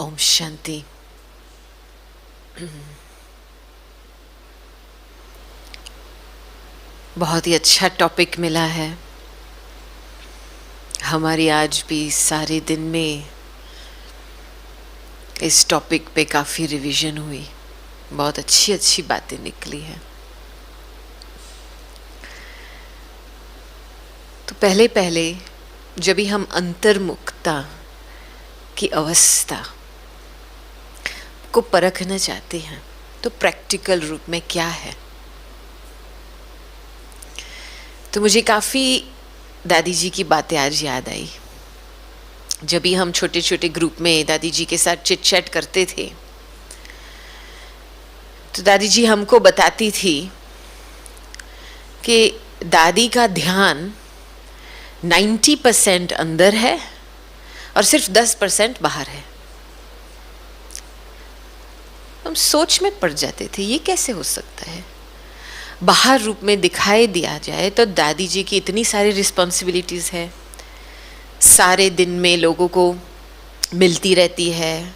ओम शांति। बहुत ही अच्छा टॉपिक मिला है। हमारी आज भी सारे दिन में इस टॉपिक पे काफ़ी रिवीजन हुई, बहुत अच्छी अच्छी बातें निकली हैं। तो पहले पहले जब भी हम अंतर्मुखता की अवस्था को परखना चाहते हैं तो प्रैक्टिकल रूप में क्या है, तो मुझे काफ़ी दादी जी की बातें आज याद आई। जब भी हम छोटे छोटे ग्रुप में दादी जी के साथ चिट चैट करते थे तो दादी जी हमको बताती थी कि दादी का ध्यान 90% अंदर है और सिर्फ 10% बाहर है। हम सोच में पड़ जाते थे, ये कैसे हो सकता है। बाहर रूप में दिखाई दिया जाए तो दादी जी की इतनी सारी रिस्पॉन्सिबिलिटीज़ है, सारे दिन में लोगों को मिलती रहती है,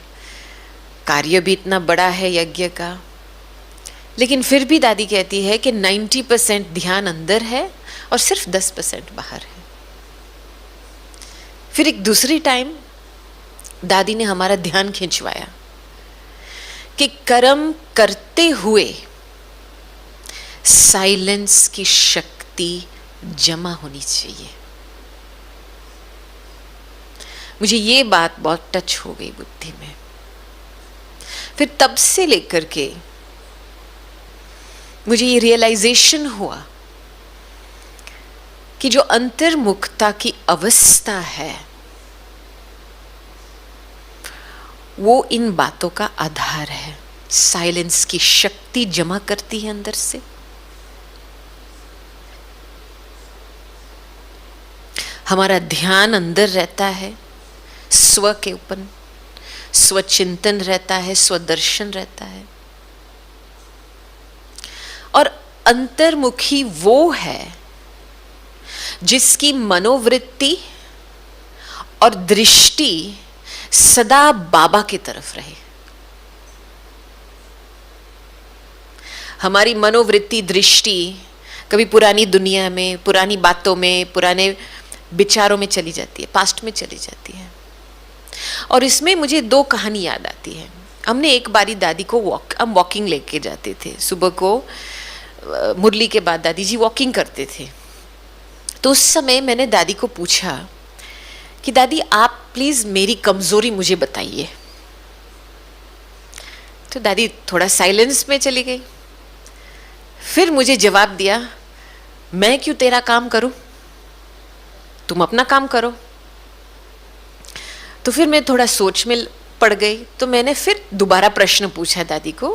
कार्य भी इतना बड़ा है यज्ञ का, लेकिन फिर भी दादी कहती है कि 90% ध्यान अंदर है और सिर्फ 10% बाहर है। फिर एक दूसरी टाइम दादी ने हमारा ध्यान खिंचवाया कि कर्म करते हुए साइलेंस की शक्ति जमा होनी चाहिए। मुझे ये बात बहुत टच हो गई बुद्धि में। फिर तब से लेकर के मुझे ये रियलाइजेशन हुआ कि जो अंतर्मुखता की अवस्था है वो इन बातों का आधार है। साइलेंस की शक्ति जमा करती है अंदर से। हमारा ध्यान अंदर रहता है, स्व के ऊपर स्वचिंतन रहता है, स्वदर्शन रहता है। और अंतर्मुखी वो है जिसकी मनोवृत्ति और दृष्टि सदा बाबा की तरफ रहे। हमारी मनोवृत्ति दृष्टि कभी पुरानी दुनिया में, पुरानी बातों में, पुराने विचारों में चली जाती है, पास्ट में चली जाती है। और इसमें मुझे दो कहानी याद आती है। हमने एक बारी दादी को हम वॉकिंग लेके जाते थे सुबह को, मुरली के बाद दादी जी वॉकिंग करते थे। तो उस समय मैंने दादी को पूछा कि दादी आप प्लीज मेरी कमजोरी मुझे बताइए। तो दादी थोड़ा साइलेंस में चली गई। फिर मुझे जवाब दिया, मैं क्यों तेरा काम करूं, तुम अपना काम करो। तो फिर मैं थोड़ा सोच में पड़ गई। तो मैंने फिर दोबारा प्रश्न पूछा दादी को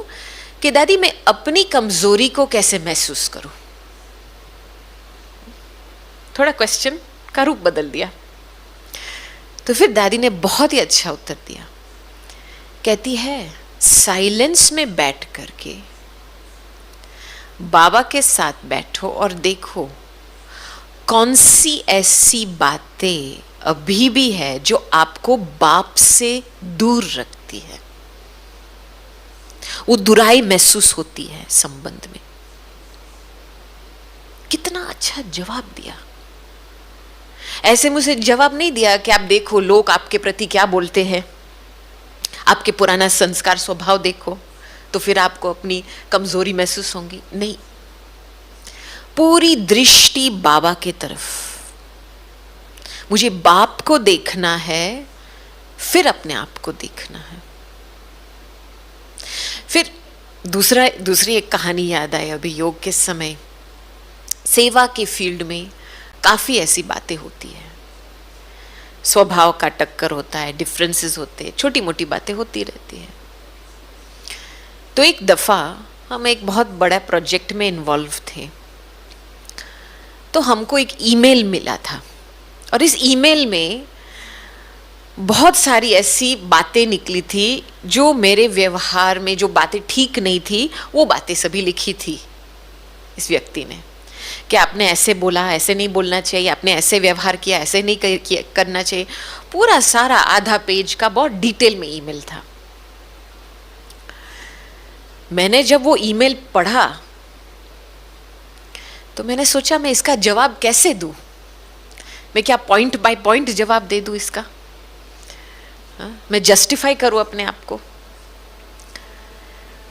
कि दादी मैं अपनी कमजोरी को कैसे महसूस करूं। थोड़ा क्वेश्चन का रूप बदल दिया। तो फिर दादी ने बहुत ही अच्छा उत्तर दिया। कहती है साइलेंस में बैठ करके बाबा के साथ बैठो और देखो कौन सी ऐसी बातें अभी भी है जो आपको बाप से दूर रखती है। वो दुराई महसूस होती है संबंध में। कितना अच्छा जवाब दिया। ऐसे मुझे जवाब नहीं दिया कि आप देखो लोग आपके प्रति क्या बोलते हैं, आपके पुराना संस्कार स्वभाव देखो तो फिर आपको अपनी कमजोरी महसूस होंगी। नहीं, पूरी दृष्टि बाबा की तरफ। मुझे बाप को देखना है, फिर अपने आप को देखना है। फिर दूसरी एक कहानी याद आई अभी योग के समय। सेवा के फील्ड में काफी ऐसी बातें होती है, स्वभाव का टक्कर होता है, डिफरेंसेस होते हैं, छोटी मोटी बातें होती रहती है। तो एक दफा हम एक बहुत बड़ा प्रोजेक्ट में इन्वॉल्व थे। तो हमको एक ईमेल मिला था और इस ईमेल में बहुत सारी ऐसी बातें निकली थी जो मेरे व्यवहार में जो बातें ठीक नहीं थी, वो बातें सभी लिखी थी इस व्यक्ति ने कि आपने ऐसे बोला, ऐसे नहीं बोलना चाहिए, आपने ऐसे व्यवहार किया, ऐसे नहीं करना चाहिए। पूरा सारा आधा पेज का बहुत डिटेल में ईमेल था। मैंने जब वो ईमेल पढ़ा तो मैंने सोचा मैं इसका जवाब कैसे दूं। मैं क्या पॉइंट बाय पॉइंट जवाब दे दूं इसका? मैं जस्टिफाई करूं अपने आप को?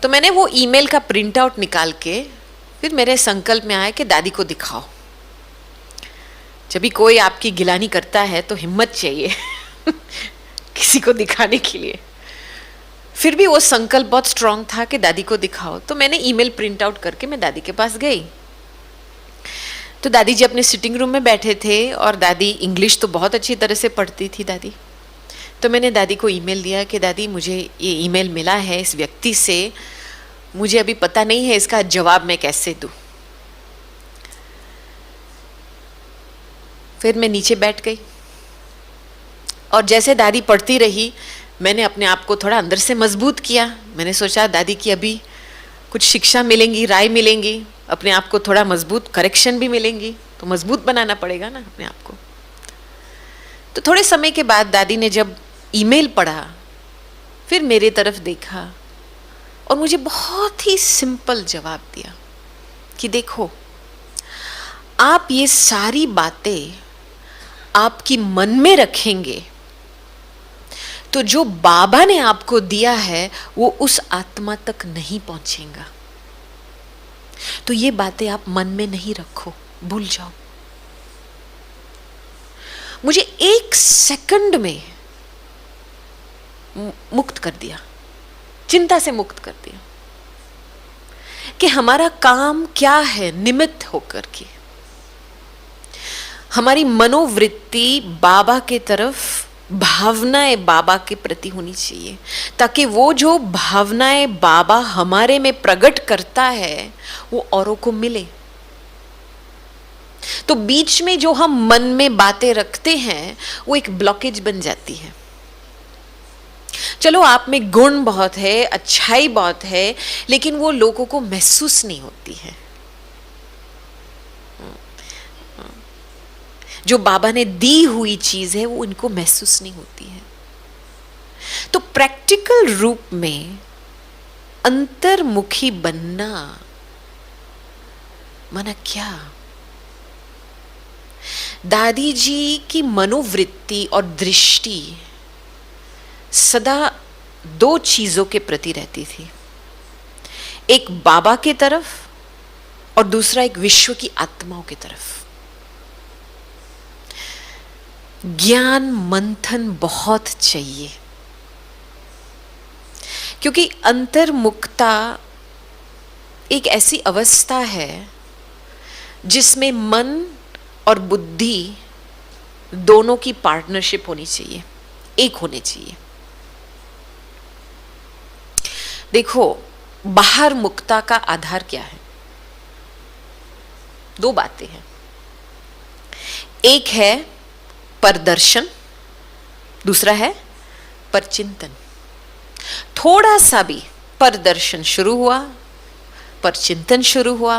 तो मैंने वो ईमेल का प्रिंट आउट निकाल के फिर मेरे संकल्प में आया कि दादी को दिखाओ। जब भी कोई आपकी गिलानी करता है तो हिम्मत चाहिए किसी को दिखाने के लिए। फिर भी वो संकल्प बहुत स्ट्रांग था कि दादी को दिखाओ। तो मैंने ईमेल प्रिंट आउट करके मैं दादी के पास गई। तो दादी जी अपने सिटिंग रूम में बैठे थे और दादी इंग्लिश तो बहुत अच्छी तरह से पढ़ती थी दादी। तो मैंने दादी को ईमेल दिया कि दादी मुझे ये ईमेल मिला है इस व्यक्ति से, मुझे अभी पता नहीं है इसका जवाब मैं कैसे दूं। फिर मैं नीचे बैठ गई और जैसे दादी पढ़ती रही मैंने अपने आप को थोड़ा अंदर से मजबूत किया। मैंने सोचा दादी की अभी कुछ शिक्षा मिलेंगी, राय मिलेंगी, अपने आप को थोड़ा मजबूत, करेक्शन भी मिलेंगी, तो मजबूत बनाना पड़ेगा ना अपने आप को। तो थोड़े समय के बाद दादी ने जब ईमेल पढ़ा फिर मेरे तरफ देखा और मुझे बहुत ही सिंपल जवाब दिया कि देखो, आप ये सारी बातें आपकी मन में रखेंगे तो जो बाबा ने आपको दिया है वो उस आत्मा तक नहीं पहुंचेगा। तो ये बातें आप मन में नहीं रखो, भूल जाओ। मुझे 1 सेकंड में मुक्त कर दिया, चिंता से मुक्त कर दिया कि हमारा काम क्या है, निमित्त होकर के हमारी मनोवृत्ति बाबा के तरफ, भावनाएं बाबा के प्रति होनी चाहिए, ताकि वो जो भावनाएं बाबा हमारे में प्रकट करता है वो औरों को मिले। तो बीच में जो हम मन में बातें रखते हैं वो एक ब्लॉकेज बन जाती है। चलो आप में गुण बहुत है, अच्छाई बहुत है, लेकिन वो लोगों को महसूस नहीं होती है। जो बाबा ने दी हुई चीज है वो इनको महसूस नहीं होती है। तो प्रैक्टिकल रूप में अंतर्मुखी बनना माना क्या? दादी जी की मनोवृत्ति और दृष्टि सदा 2 चीजों के प्रति रहती थी, एक बाबा के तरफ और दूसरा एक विश्व की आत्माओं की तरफ। ज्ञान मंथन बहुत चाहिए, क्योंकि अंतर्मुखता एक ऐसी अवस्था है जिसमें मन और बुद्धि दोनों की पार्टनरशिप होनी चाहिए, एक होने चाहिए। देखो, बाहर मुक्ता का आधार क्या है? 2 बातें हैं। एक है परदर्शन, दूसरा है परचिंतन। थोड़ा सा भी परदर्शन शुरू हुआ, परचिंतन शुरू हुआ,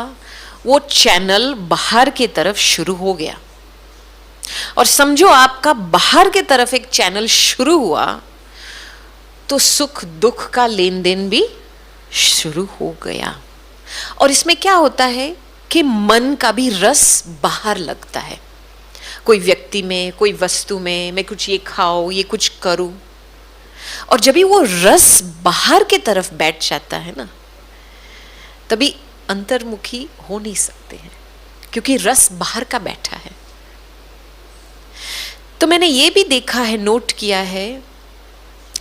वो चैनल बाहर की तरफ शुरू हो गया। और समझो आपका बाहर की तरफ एक चैनल शुरू हुआ तो सुख दुख का लेन देन भी शुरू हो गया। और इसमें क्या होता है कि मन का भी रस बाहर लगता है, कोई व्यक्ति में, कोई वस्तु में, मैं कुछ ये खाऊं, ये कुछ करूं। और जब भी वो रस बाहर की तरफ बैठ जाता है ना, तभी अंतर्मुखी हो नहीं सकते हैं, क्योंकि रस बाहर का बैठा है। तो मैंने ये भी देखा है, नोट किया है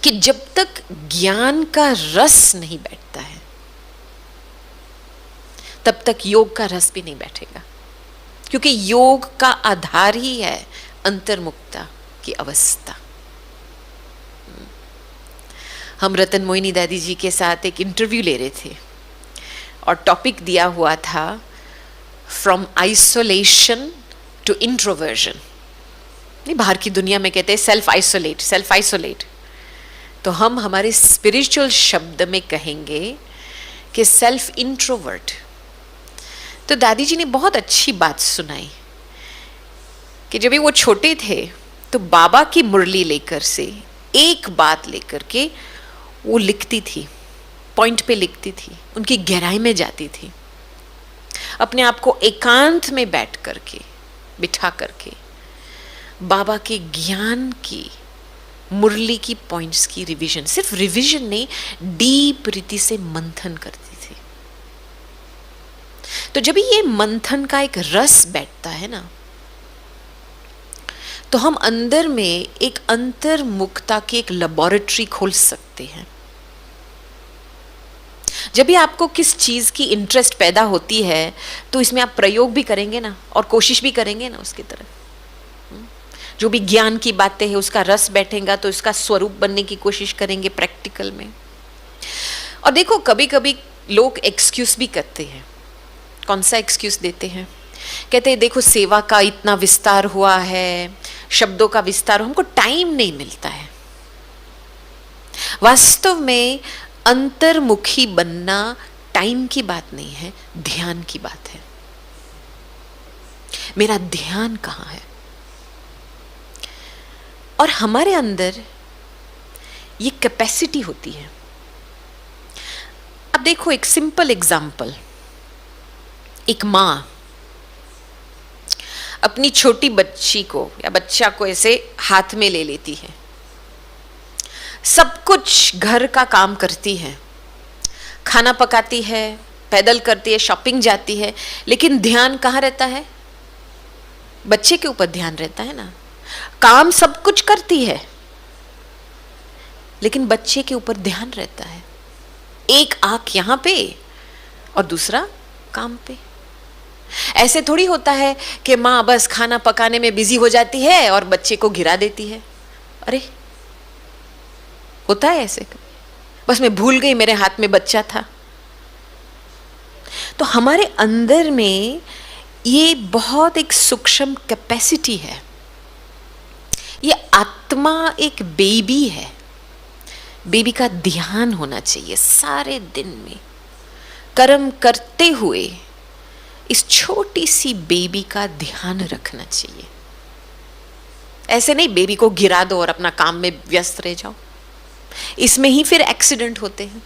कि जब तक ज्ञान का रस नहीं बैठता है तब तक योग का रस भी नहीं बैठेगा, क्योंकि योग का आधार ही है अंतर्मुक्ता की अवस्था। हम रतन मोहिनी दादी जी के साथ एक इंटरव्यू ले रहे थे और टॉपिक दिया हुआ था फ्रॉम आइसोलेशन टू इंट्रोवर्जन। नहीं, बाहर की दुनिया में कहते हैं सेल्फ आइसोलेट, सेल्फ आइसोलेट। तो हम हमारे स्पिरिचुअल शब्द में कहेंगे कि सेल्फ इंट्रोवर्ट। तो दादी जी ने बहुत अच्छी बात सुनाई कि जब भी वो छोटे थे तो बाबा की मुरली लेकर से एक बात लेकर के वो लिखती थी, पॉइंट पे लिखती थी, उनकी गहराई में जाती थी, अपने आप को एकांत में बैठ करके बिठा करके बाबा के ज्ञान की मुरली की पॉइंट्स की रिवीजन, सिर्फ रिवीजन नहीं, डीप रीति से मंथन करती थी। तो जब ये मंथन का एक रस बैठता है ना, तो हम अंदर में एक अंतर्मुखता की एक लेबोरेटरी खोल सकते हैं। जब भी आपको किस चीज की इंटरेस्ट पैदा होती है तो इसमें आप प्रयोग भी करेंगे ना, और कोशिश भी करेंगे ना उसकी तरफ। जो भी ज्ञान की बातें हैं उसका रस बैठेगा तो इसका स्वरूप बनने की कोशिश करेंगे प्रैक्टिकल में। और देखो, कभी कभी लोग एक्सक्यूज भी करते हैं। कौन सा एक्सक्यूज देते हैं? कहते हैं देखो सेवा का इतना विस्तार हुआ है, शब्दों का विस्तार, हमको टाइम नहीं मिलता है। वास्तव में अंतर्मुखी बनना टाइम की बात नहीं है, ध्यान की बात है। मेरा ध्यान कहां है? और हमारे अंदर ये कैपेसिटी होती है। अब देखो एक सिंपल एग्जाम्पल, एक मां अपनी छोटी बच्ची को या बच्चा को ऐसे हाथ में ले लेती है, सब कुछ घर का काम करती है, खाना पकाती है, पैदल करती है, शॉपिंग जाती है, लेकिन ध्यान कहाँ रहता है? बच्चे के ऊपर ध्यान रहता है ना। काम सब कुछ करती है लेकिन बच्चे के ऊपर ध्यान रहता है। एक आंख यहां पे और दूसरा काम पे। ऐसे थोड़ी होता है कि मां बस खाना पकाने में बिजी हो जाती है और बच्चे को गिरा देती है। अरे होता है ऐसे? बस मैं भूल गई मेरे हाथ में बच्चा था। तो हमारे अंदर में ये बहुत एक सूक्ष्म कैपेसिटी है। ये आत्मा एक बेबी है। बेबी का ध्यान होना चाहिए सारे दिन में। कर्म करते हुए इस छोटी सी बेबी का ध्यान रखना चाहिए। ऐसे नहीं बेबी को गिरा दो और अपना काम में व्यस्त रह जाओ, इसमें ही फिर एक्सीडेंट होते हैं।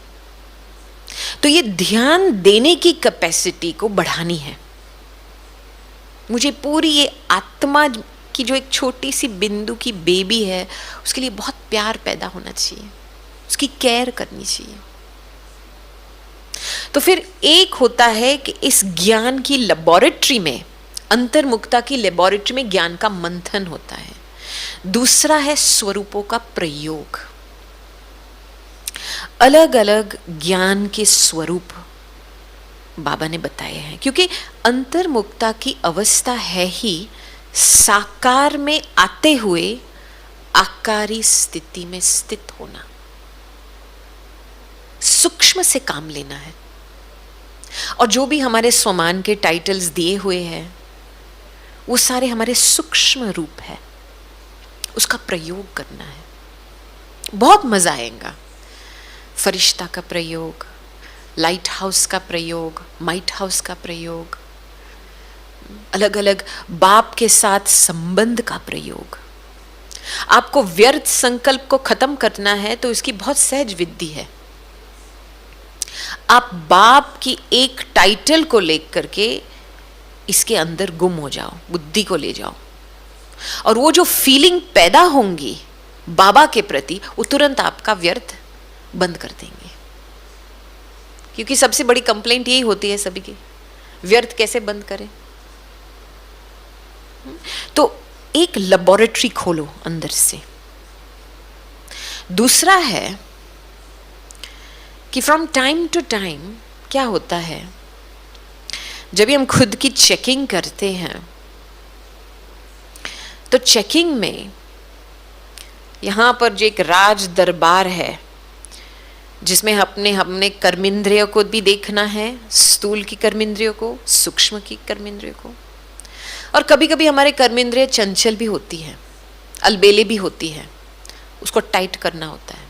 तो ये ध्यान देने की कैपेसिटी को बढ़ानी है। मुझे पूरी ये आत्मा की जो एक छोटी सी बिंदु की बेबी है उसके लिए बहुत प्यार पैदा होना चाहिए, उसकी केयर करनी चाहिए। तो फिर एक होता है कि इस ज्ञान की लेबोरेटरी में, अंतर्मुखता की लेबोरेटरी में ज्ञान का मंथन होता है। दूसरा है स्वरूपों का प्रयोग। अलग अलग ज्ञान के स्वरूप बाबा ने बताए हैं, क्योंकि अंतर्मुखता की अवस्था है ही साकार में आते हुए आकारी स्थिति में स्थित होना। सूक्ष्म से काम लेना है। और जो भी हमारे स्वमान के टाइटल्स दिए हुए हैं वो सारे हमारे सूक्ष्म रूप है, उसका प्रयोग करना है। बहुत मजा आएगा। फरिश्ता का प्रयोग, लाइट हाउस का प्रयोग, माइट हाउस का प्रयोग, अलग अलग बाप के साथ संबंध का प्रयोग। आपको व्यर्थ संकल्प को खत्म करना है तो इसकी बहुत सहज विधि है। आप बाप की एक टाइटल को लेकर के इसके अंदर गुम हो जाओ, बुद्धि को ले जाओ, और वो जो फीलिंग पैदा होंगी बाबा के प्रति वो तुरंत आपका व्यर्थ बंद कर देंगे। क्योंकि सबसे बड़ी कंप्लेंट यही होती है सभी की, व्यर्थ कैसे बंद करें। तो एक लेबोरेटरी खोलो अंदर से। दूसरा है कि फ्रॉम टाइम टू टाइम क्या होता है, जब भी हम खुद की चेकिंग करते हैं तो चेकिंग में यहां पर जो एक राज दरबार है जिसमें हमने कर्मेंद्रियों को भी देखना है, स्थूल की कर्मेंद्रियों को, सूक्ष्म की कर्मेंद्रियों को। और कभी कभी हमारे कर्मेंद्रिय चंचल भी होती है, अलबेले भी होती है, उसको टाइट करना होता है।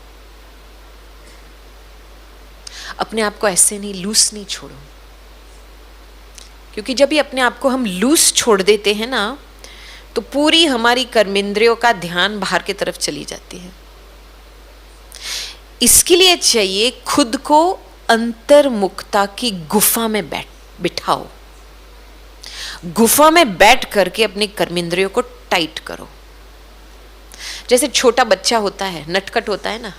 अपने आप को ऐसे नहीं, लूज नहीं छोड़ो, क्योंकि जब भी अपने आप को हम लूज छोड़ देते हैं ना, तो पूरी हमारी कर्मेंद्रियों का ध्यान बाहर की तरफ चली जाती है। इसके लिए चाहिए खुद को अंतर्मुखता की गुफा में बिठाओ। गुफा में बैठ करके अपने कर्मेंद्रियों को टाइट करो। जैसे छोटा बच्चा होता है, नटखट होता है ना,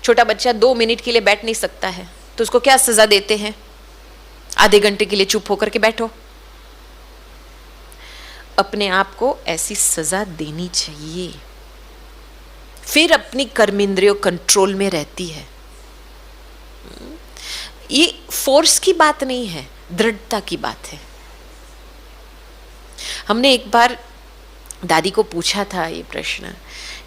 छोटा बच्चा 2 मिनट के लिए बैठ नहीं सकता है, तो उसको क्या सजा देते हैं? आधे घंटे के लिए चुप होकर के बैठो। अपने आप को ऐसी सजा देनी चाहिए, फिर अपनी कर्मेंद्रियों कंट्रोल में रहती है। ये फोर्स की बात नहीं है, दृढ़ता की बात है। हमने एक बार दादी को पूछा था ये प्रश्न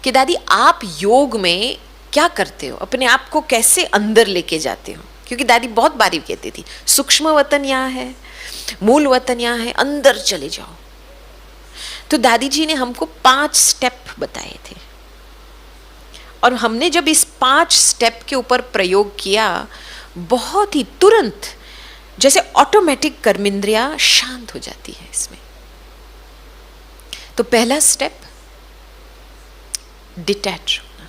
कि दादी आप योग में क्या करते हो, अपने आप को कैसे अंदर लेके जाते हो? क्योंकि दादी बहुत बारी कहती थी सूक्ष्म वतन यहाँ है, मूल वतन यहाँ है, अंदर चले जाओ। तो दादी जी ने हमको 5 स्टेप बताए थे, और हमने जब इस 5 स्टेप के ऊपर प्रयोग किया, बहुत ही तुरंत जैसे ऑटोमेटिक कर्मेंद्रिया शांत हो जाती है इसमें। तो पहला स्टेप डिटैच होना,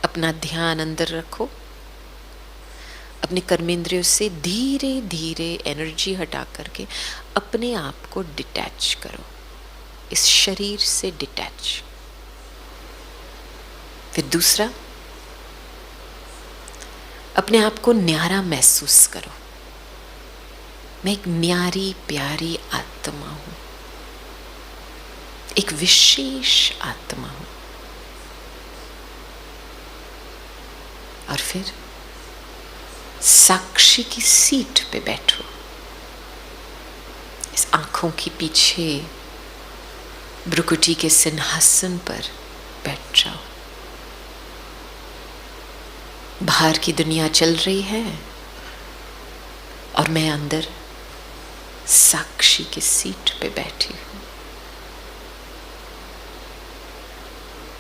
अपना ध्यान अंदर रखो, अपने कर्मेंद्रियों से धीरे धीरे एनर्जी हटा करके अपने आप को डिटैच करो, इस शरीर से डिटैच। फिर दूसरा, अपने आप को न्यारा महसूस करो। मैं एक न्यारी प्यारी आत्मा हूं, एक विशेष आत्मा हूं। और फिर साक्षी की सीट पे बैठो, इस आंखों के पीछे भ्रुकुटी के सिंहासन पर बैठ जाओ। बाहर की दुनिया चल रही है और मैं अंदर साक्षी की सीट पे बैठी हूं।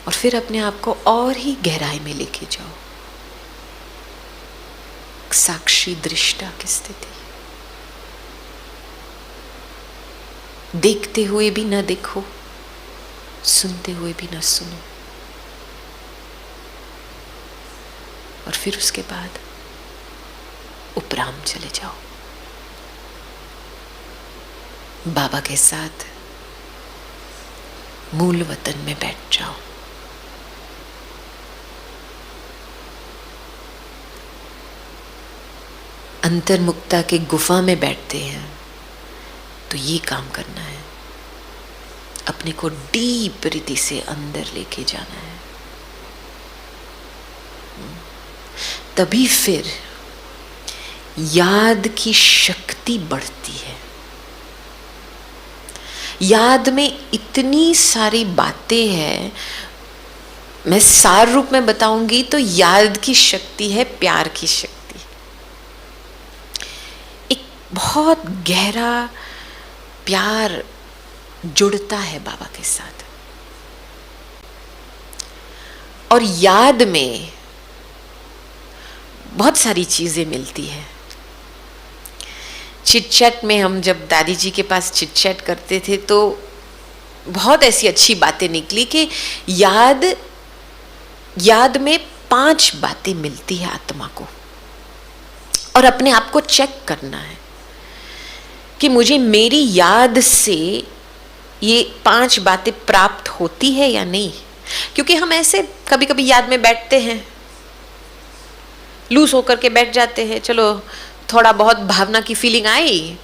और फिर अपने आप को और ही गहराई में लेके जाओ, साक्षी दृष्टा की स्थिति, देखते हुए भी ना देखो, सुनते हुए भी ना सुनो। और फिर उसके बाद उपराम चले जाओ, बाबा के साथ मूल वतन में बैठ जाओ। अंतर्मुक्ता के गुफा में बैठते हैं तो ये काम करना है, अपने को डीप रीति से अंदर लेके जाना है। तभी फिर याद की शक्ति बढ़ती है। याद में इतनी सारी बातें हैं, मैं सार रूप में बताऊंगी तो याद की शक्ति है प्यार की शक्ति। एक बहुत गहरा प्यार जुड़ता है बाबा के साथ, और याद में बहुत सारी चीजें मिलती है। चिट-चैट में हम जब दादी जी के पास चिट-चैट करते थे तो बहुत ऐसी अच्छी बातें निकली कि याद में 5 बातें मिलती है आत्मा को, और अपने आप को चेक करना है कि मुझे मेरी याद से ये 5 बातें प्राप्त होती है या नहीं। क्योंकि हम ऐसे कभी कभी याद में बैठते हैं, लूज होकर के बैठ जाते हैं, चलो थोड़ा बहुत भावना की फीलिंग आई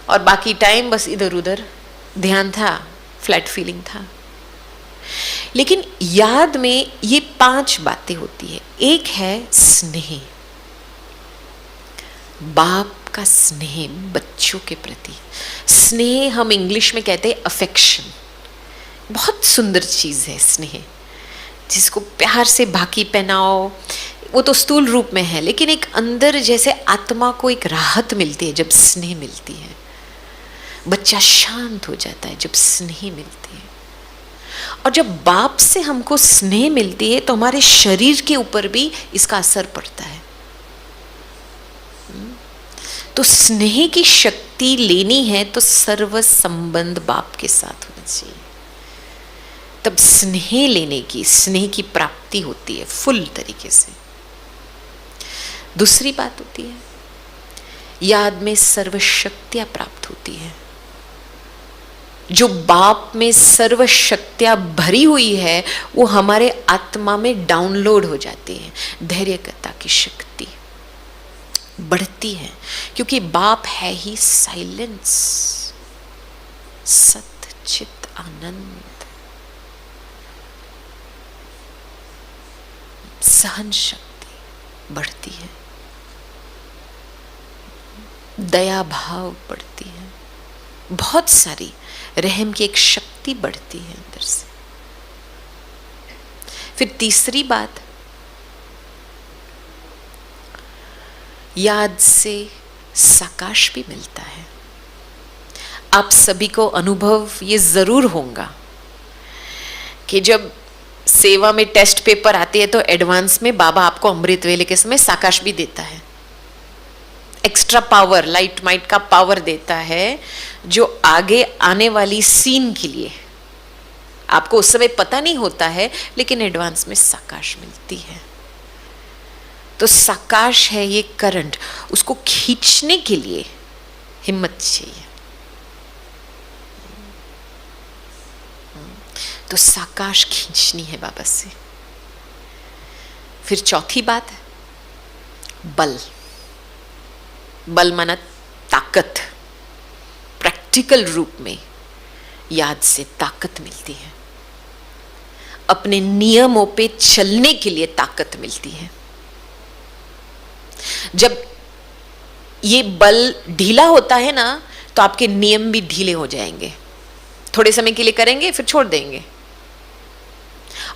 और बाकी टाइम बस इधर उधर ध्यान था, फ्लैट फीलिंग था। लेकिन याद में ये 5 बातें होती है। एक है स्नेह, बाप का स्नेह बच्चों के प्रति। स्नेह हम इंग्लिश में कहते हैं अफेक्शन। बहुत सुंदर चीज है स्नेह, जिसको प्यार से बाकी पहनाओ, वो तो स्थूल रूप में है, लेकिन एक अंदर जैसे आत्मा को एक राहत मिलती है जब स्नेह मिलती है। बच्चा शांत हो जाता है जब स्नेह मिलती है। और जब बाप से हमको स्नेह मिलती है तो हमारे शरीर के ऊपर भी इसका असर पड़ता है। तो स्नेह की शक्ति लेनी है तो सर्व संबंध बाप के साथ होना चाहिए, तब स्नेह लेने की, स्नेह की प्राप्ति होती है फुल तरीके से। दूसरी बात होती है, याद में सर्व शक्तियां प्राप्त होती है। जो बाप में सर्व शक्तियां भरी हुई है वो हमारे आत्मा में डाउनलोड हो जाती है। धैर्यता की शक्ति बढ़ती है, क्योंकि बाप है ही साइलेंस, सत चित आनंद। सहन शक्ति बढ़ती है, दया भाव बढ़ती है, बहुत सारी रहम की एक शक्ति बढ़ती है अंदर से। फिर तीसरी बात, याद से साकाश भी मिलता है। आप सभी को अनुभव ये जरूर होगा कि जब सेवा में टेस्ट पेपर आती है तो एडवांस में बाबा आपको अमृत वेले के समय साकाश भी देता है, एक्स्ट्रा पावर, लाइट माइट का पावर देता है, जो आगे आने वाली सीन के लिए आपको उस समय पता नहीं होता है, लेकिन एडवांस में साकाश मिलती है। तो साकाश है ये करंट, उसको खींचने के लिए हिम्मत चाहिए। तो साकाश खींचनी है बाबा से। फिर चौथी बात, बल। बल माना ताकत, प्रैक्टिकल रूप में याद से ताकत मिलती है, अपने नियमों पे चलने के लिए ताकत मिलती है। जब ये बल ढीला होता है ना तो आपके नियम भी ढीले हो जाएंगे, थोड़े समय के लिए करेंगे फिर छोड़ देंगे।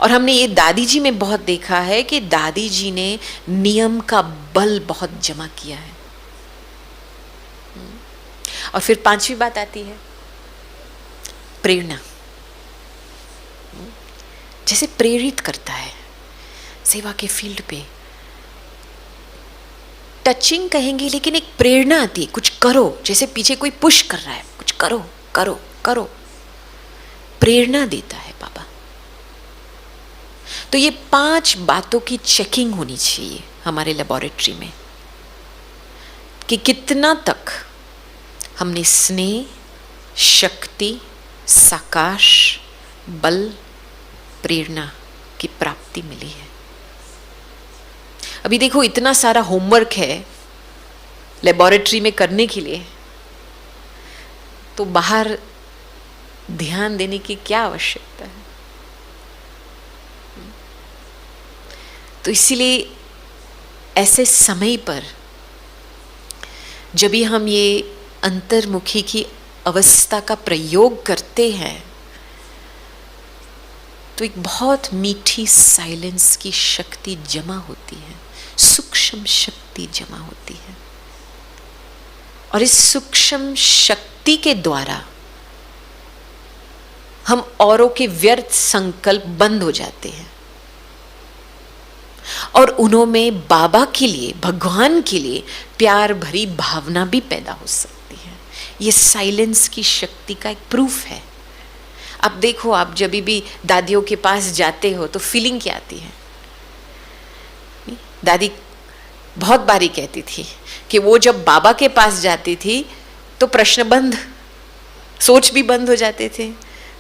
और हमने ये दादी जी में बहुत देखा है कि दादी जी ने नियम का बल बहुत जमा किया है। और फिर पांचवी बात आती है प्रेरणा। जैसे प्रेरित करता है सेवा के फील्ड पे, टचिंग कहेंगे लेकिन एक प्रेरणा आती है, कुछ करो, जैसे पीछे कोई पुश कर रहा है, कुछ करो करो करो, प्रेरणा देता है बाबा। तो ये 5 बातों की चेकिंग होनी चाहिए हमारे लेबोरेटरी में कि कितना तक हमने स्नेह, शक्ति, साकाश, बल, प्रेरणा की प्राप्ति मिली है। अभी देखो इतना सारा होमवर्क है लेबोरेटरी में करने के लिए, तो बाहर ध्यान देने की क्या आवश्यकता है। तो इसीलिए ऐसे समय पर जब भी हम ये अंतर्मुखी की अवस्था का प्रयोग करते हैं तो एक बहुत मीठी साइलेंस की शक्ति जमा होती है, सूक्ष्म शक्ति जमा होती है। और इस सूक्ष्म शक्ति के द्वारा हम औरों के व्यर्थ संकल्प बंद हो जाते हैं और उन्होंने बाबा के लिए, भगवान के लिए प्यार भरी भावना भी पैदा हो सकती है। ये साइलेंस की शक्ति का एक प्रूफ है। अब देखो, आप जब भी दादियों के पास जाते हो तो फीलिंग क्या आती है। दादी बहुत बारी कहती थी कि वो जब बाबा के पास जाती थी तो प्रश्न बंद, सोच भी बंद हो जाते थे।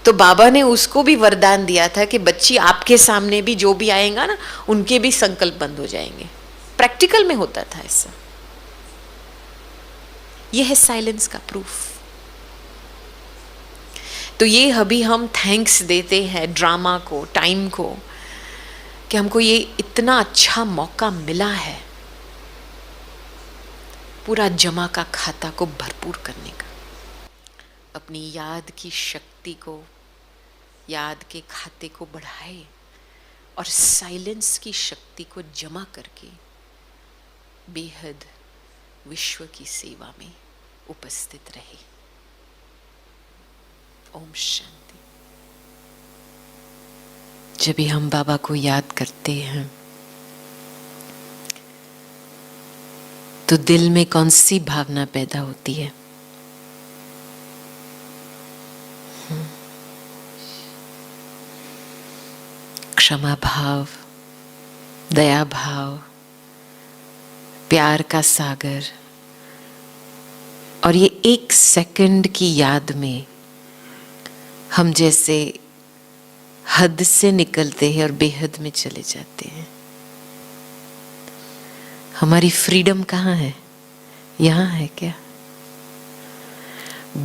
तो बाबा ने उसको भी वरदान दिया था कि बच्ची आपके सामने भी जो भी आएगा ना उनके भी संकल्प बंद हो जाएंगे। प्रैक्टिकल में होता था ऐसा। यह है साइलेंस का प्रूफ। तो ये अभी हम थैंक्स देते हैं ड्रामा को, टाइम को, कि हमको ये इतना अच्छा मौका मिला है पूरा जमा का खाता को भरपूर करने का, अपनी याद की शक्ति को, याद के खाते को बढ़ाए और साइलेंस की शक्ति को जमा करके बेहद विश्व की सेवा में उपस्थित रहे। ओम शांति। जब भी हम बाबा को याद करते हैं तो दिल में कौन सी भावना पैदा होती है? क्षमा भाव, दया भाव, प्यार का सागर। और ये एक सेकंड की याद में हम जैसे हद से निकलते हैं और बेहद में चले जाते हैं। हमारी फ्रीडम कहाँ है? यहाँ है क्या?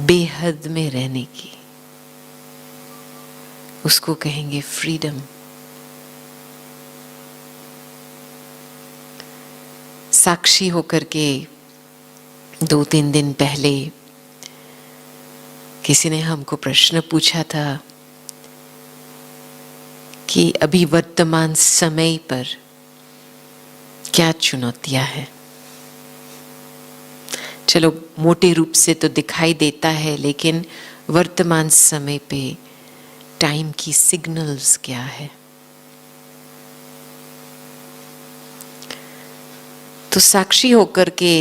बेहद में रहने की, उसको कहेंगे फ्रीडम। साक्षी होकर के 2-3 दिन पहले किसी ने हमको प्रश्न पूछा था कि अभी वर्तमान समय पर क्या चुनौतियां हैं। चलो मोटे रूप से तो दिखाई देता है, लेकिन वर्तमान समय पे टाइम की सिग्नल्स क्या है? तो साक्षी होकर के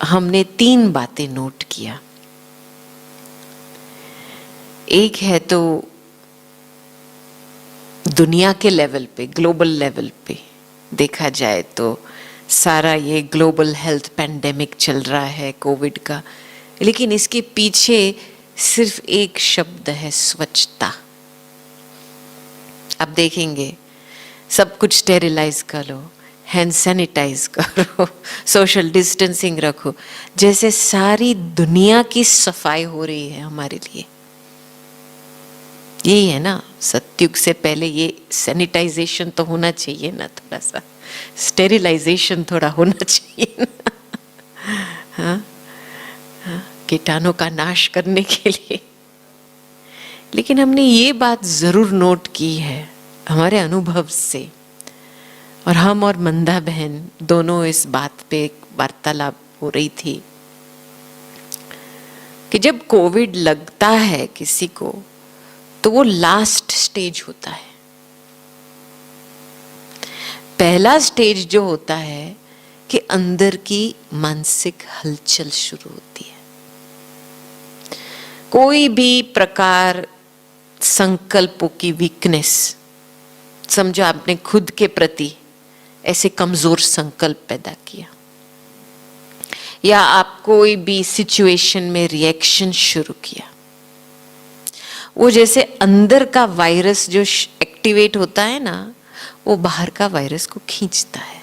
हमने 3 बातें नोट किया। एक है तो दुनिया के लेवल पे, ग्लोबल लेवल पे देखा जाए तो सारा ये ग्लोबल हेल्थ पैंडेमिक चल रहा है कोविड का, लेकिन इसके पीछे सिर्फ एक शब्द है, स्वच्छता। अब देखेंगे सब कुछ स्टेरिलाइज कर लो, हैंड सैनिटाइज करो, सोशल डिस्टेंसिंग रखो, जैसे सारी दुनिया की सफाई हो रही है हमारे लिए। यही है ना, सतयुग से पहले ये सैनिटाइजेशन तो होना चाहिए ना, थोड़ा सा स्टेरिलाइजेशन थोड़ा होना चाहिए ना। हाँ, कीटाणु का नाश करने के लिए। लेकिन हमने ये बात जरूर नोट की है हमारे अनुभव से, और हम और मंदा बहन दोनों इस बात पे वार्तालाप हो रही थी कि जब कोविड लगता है किसी को तो वो लास्ट स्टेज होता है। पहला स्टेज जो होता है कि अंदर की मानसिक हलचल शुरू होती है। कोई भी प्रकार संकल्पों की वीकनेस, समझो आपने खुद के प्रति ऐसे कमजोर संकल्प पैदा किया, या आप कोई भी सिचुएशन में रिएक्शन शुरू किया, वो जैसे अंदर का वायरस जो एक्टिवेट होता है ना, वो बाहर का वायरस को खींचता है।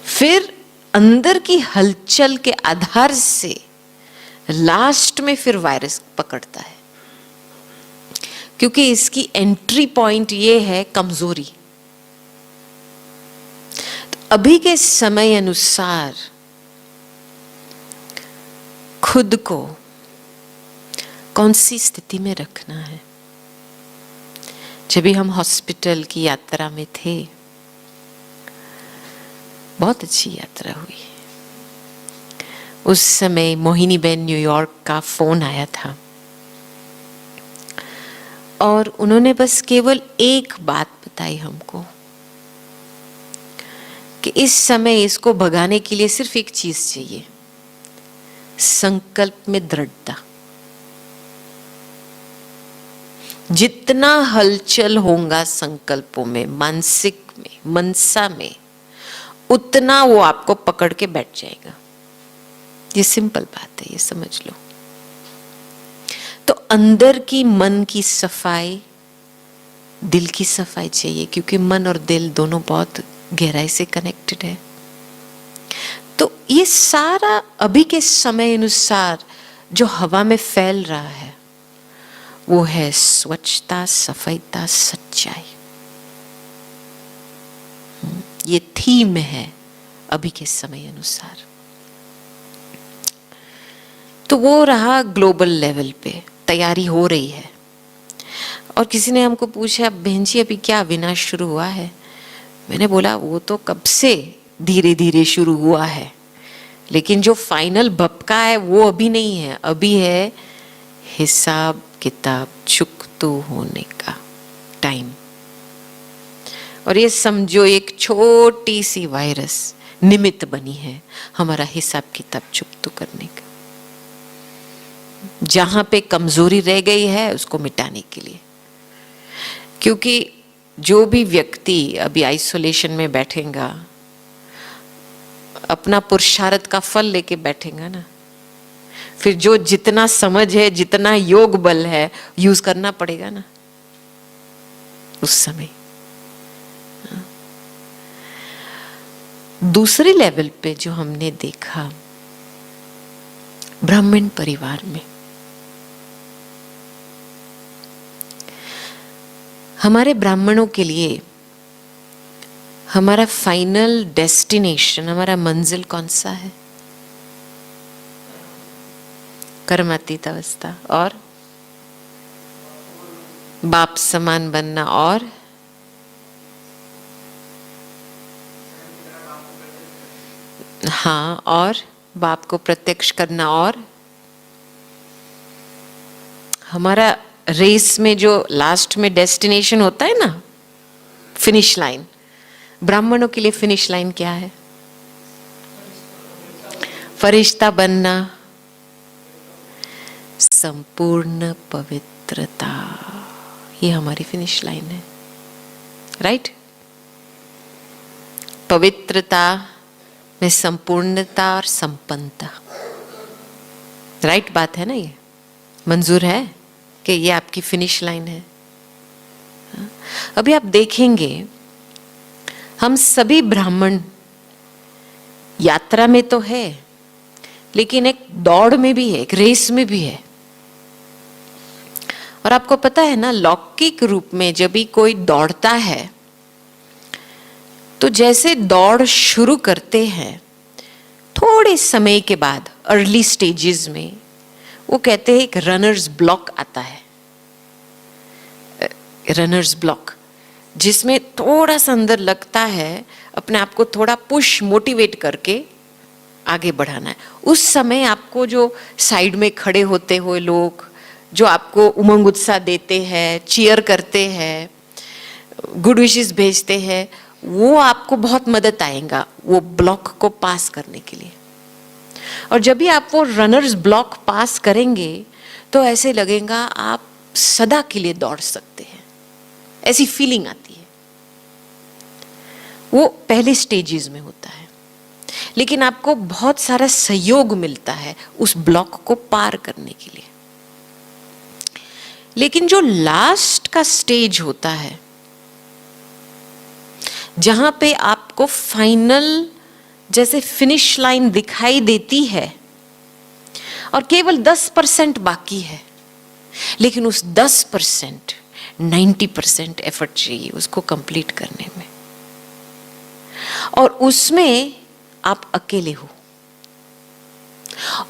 फिर अंदर की हलचल के आधार से लास्ट में फिर वायरस पकड़ता है, क्योंकि इसकी एंट्री पॉइंट ये है कमजोरी। तो अभी के समय अनुसार खुद को कौन सी स्थिति में रखना है। जब भी हम हॉस्पिटल की यात्रा में थे, बहुत अच्छी यात्रा हुई। उस समय मोहिनी बहन न्यूयॉर्क का फोन आया था और उन्होंने बस केवल एक बात बताई हमको कि इस समय इसको भगाने के लिए सिर्फ एक चीज चाहिए, संकल्प में दृढ़ता। जितना हलचल होगा संकल्पों में, मानसिक में, मनसा में, उतना वो आपको पकड़ के बैठ जाएगा। ये सिंपल बात है, ये समझ लो। तो अंदर की मन की सफाई, दिल की सफाई चाहिए, क्योंकि मन और दिल दोनों बहुत गहराई से कनेक्टेड है। तो ये सारा अभी के समय अनुसार जो हवा में फैल रहा है वो है स्वच्छता, सफाईता, सच्चाई। ये थीम है अभी के समय अनुसार। तो वो रहा ग्लोबल लेवल पे, तैयारी हो रही है। और किसी ने हमको पूछा, बहन जी अभी क्या विनाश शुरू हुआ है? मैंने बोला वो तो कब से धीरे धीरे शुरू हुआ है, लेकिन जो फाइनल भपका है वो अभी नहीं है। अभी है हिसाब किताब चुकतो होने का टाइम। और ये समझो एक छोटी सी वायरस निमित्त बनी है हमारा हिसाब किताब चुकता करने का। जहां पे कमजोरी रह गई है उसको मिटाने के लिए। क्योंकि जो भी व्यक्ति अभी आइसोलेशन में बैठेगा अपना पुरुषार्थ का फल लेके बैठेगा ना, फिर जो जितना समझ है जितना योग बल है यूज करना पड़ेगा ना उस समय। दूसरे लेवल पे जो हमने देखा ब्राह्मण परिवार में, हमारे ब्राह्मणों के लिए हमारा फाइनल डेस्टिनेशन, हमारा मंजिल कौन सा है? कर्मातीत अवस्था और बाप समान बनना और हाँ, और बाप को प्रत्यक्ष करना। और हमारा रेस में जो लास्ट में डेस्टिनेशन होता है ना, फिनिश लाइन, ब्राह्मणों के लिए फिनिश लाइन क्या है? फरिश्ता बनना, संपूर्ण पवित्रता, ये हमारी फिनिश लाइन है। राइट? पवित्रता में संपूर्णता और संपन्नता। राइट बात है ना? ये मंजूर है कि ये आपकी फिनिश लाइन है। अभी आप देखेंगे हम सभी ब्राह्मण यात्रा में तो है, लेकिन एक दौड़ में भी है, एक रेस में भी है। और आपको पता है ना, लौकिक रूप में जब भी कोई दौड़ता है तो जैसे दौड़ शुरू करते हैं थोड़े समय के बाद अर्ली स्टेजेस में वो कहते हैं एक रनर्स ब्लॉक आता है। रनर्स ब्लॉक जिसमें थोड़ा सा अंदर लगता है अपने आप को थोड़ा पुश मोटिवेट करके आगे बढ़ाना है। उस समय आपको जो साइड में खड़े होते हुए लोग जो आपको उमंग उत्साह देते हैं, चीयर करते हैं, गुड विशेस भेजते हैं, वो आपको बहुत मदद आएगा वो ब्लॉक को पास करने के लिए। और जब भी आप वो रनर्स ब्लॉक पास करेंगे तो ऐसे लगेगा आप सदा के लिए दौड़ सकते हैं, ऐसी फीलिंग आती है। वो पहले स्टेजेस में होता है, लेकिन आपको बहुत सारा सहयोग मिलता है उस ब्लॉक को पार करने के लिए। लेकिन जो लास्ट का स्टेज होता है जहां पे आपको फाइनल जैसे फिनिश लाइन दिखाई देती है और केवल 10% बाकी है, लेकिन उस 10% 90% एफर्ट चाहिए उसको कंप्लीट करने में। और उसमें आप अकेले हो,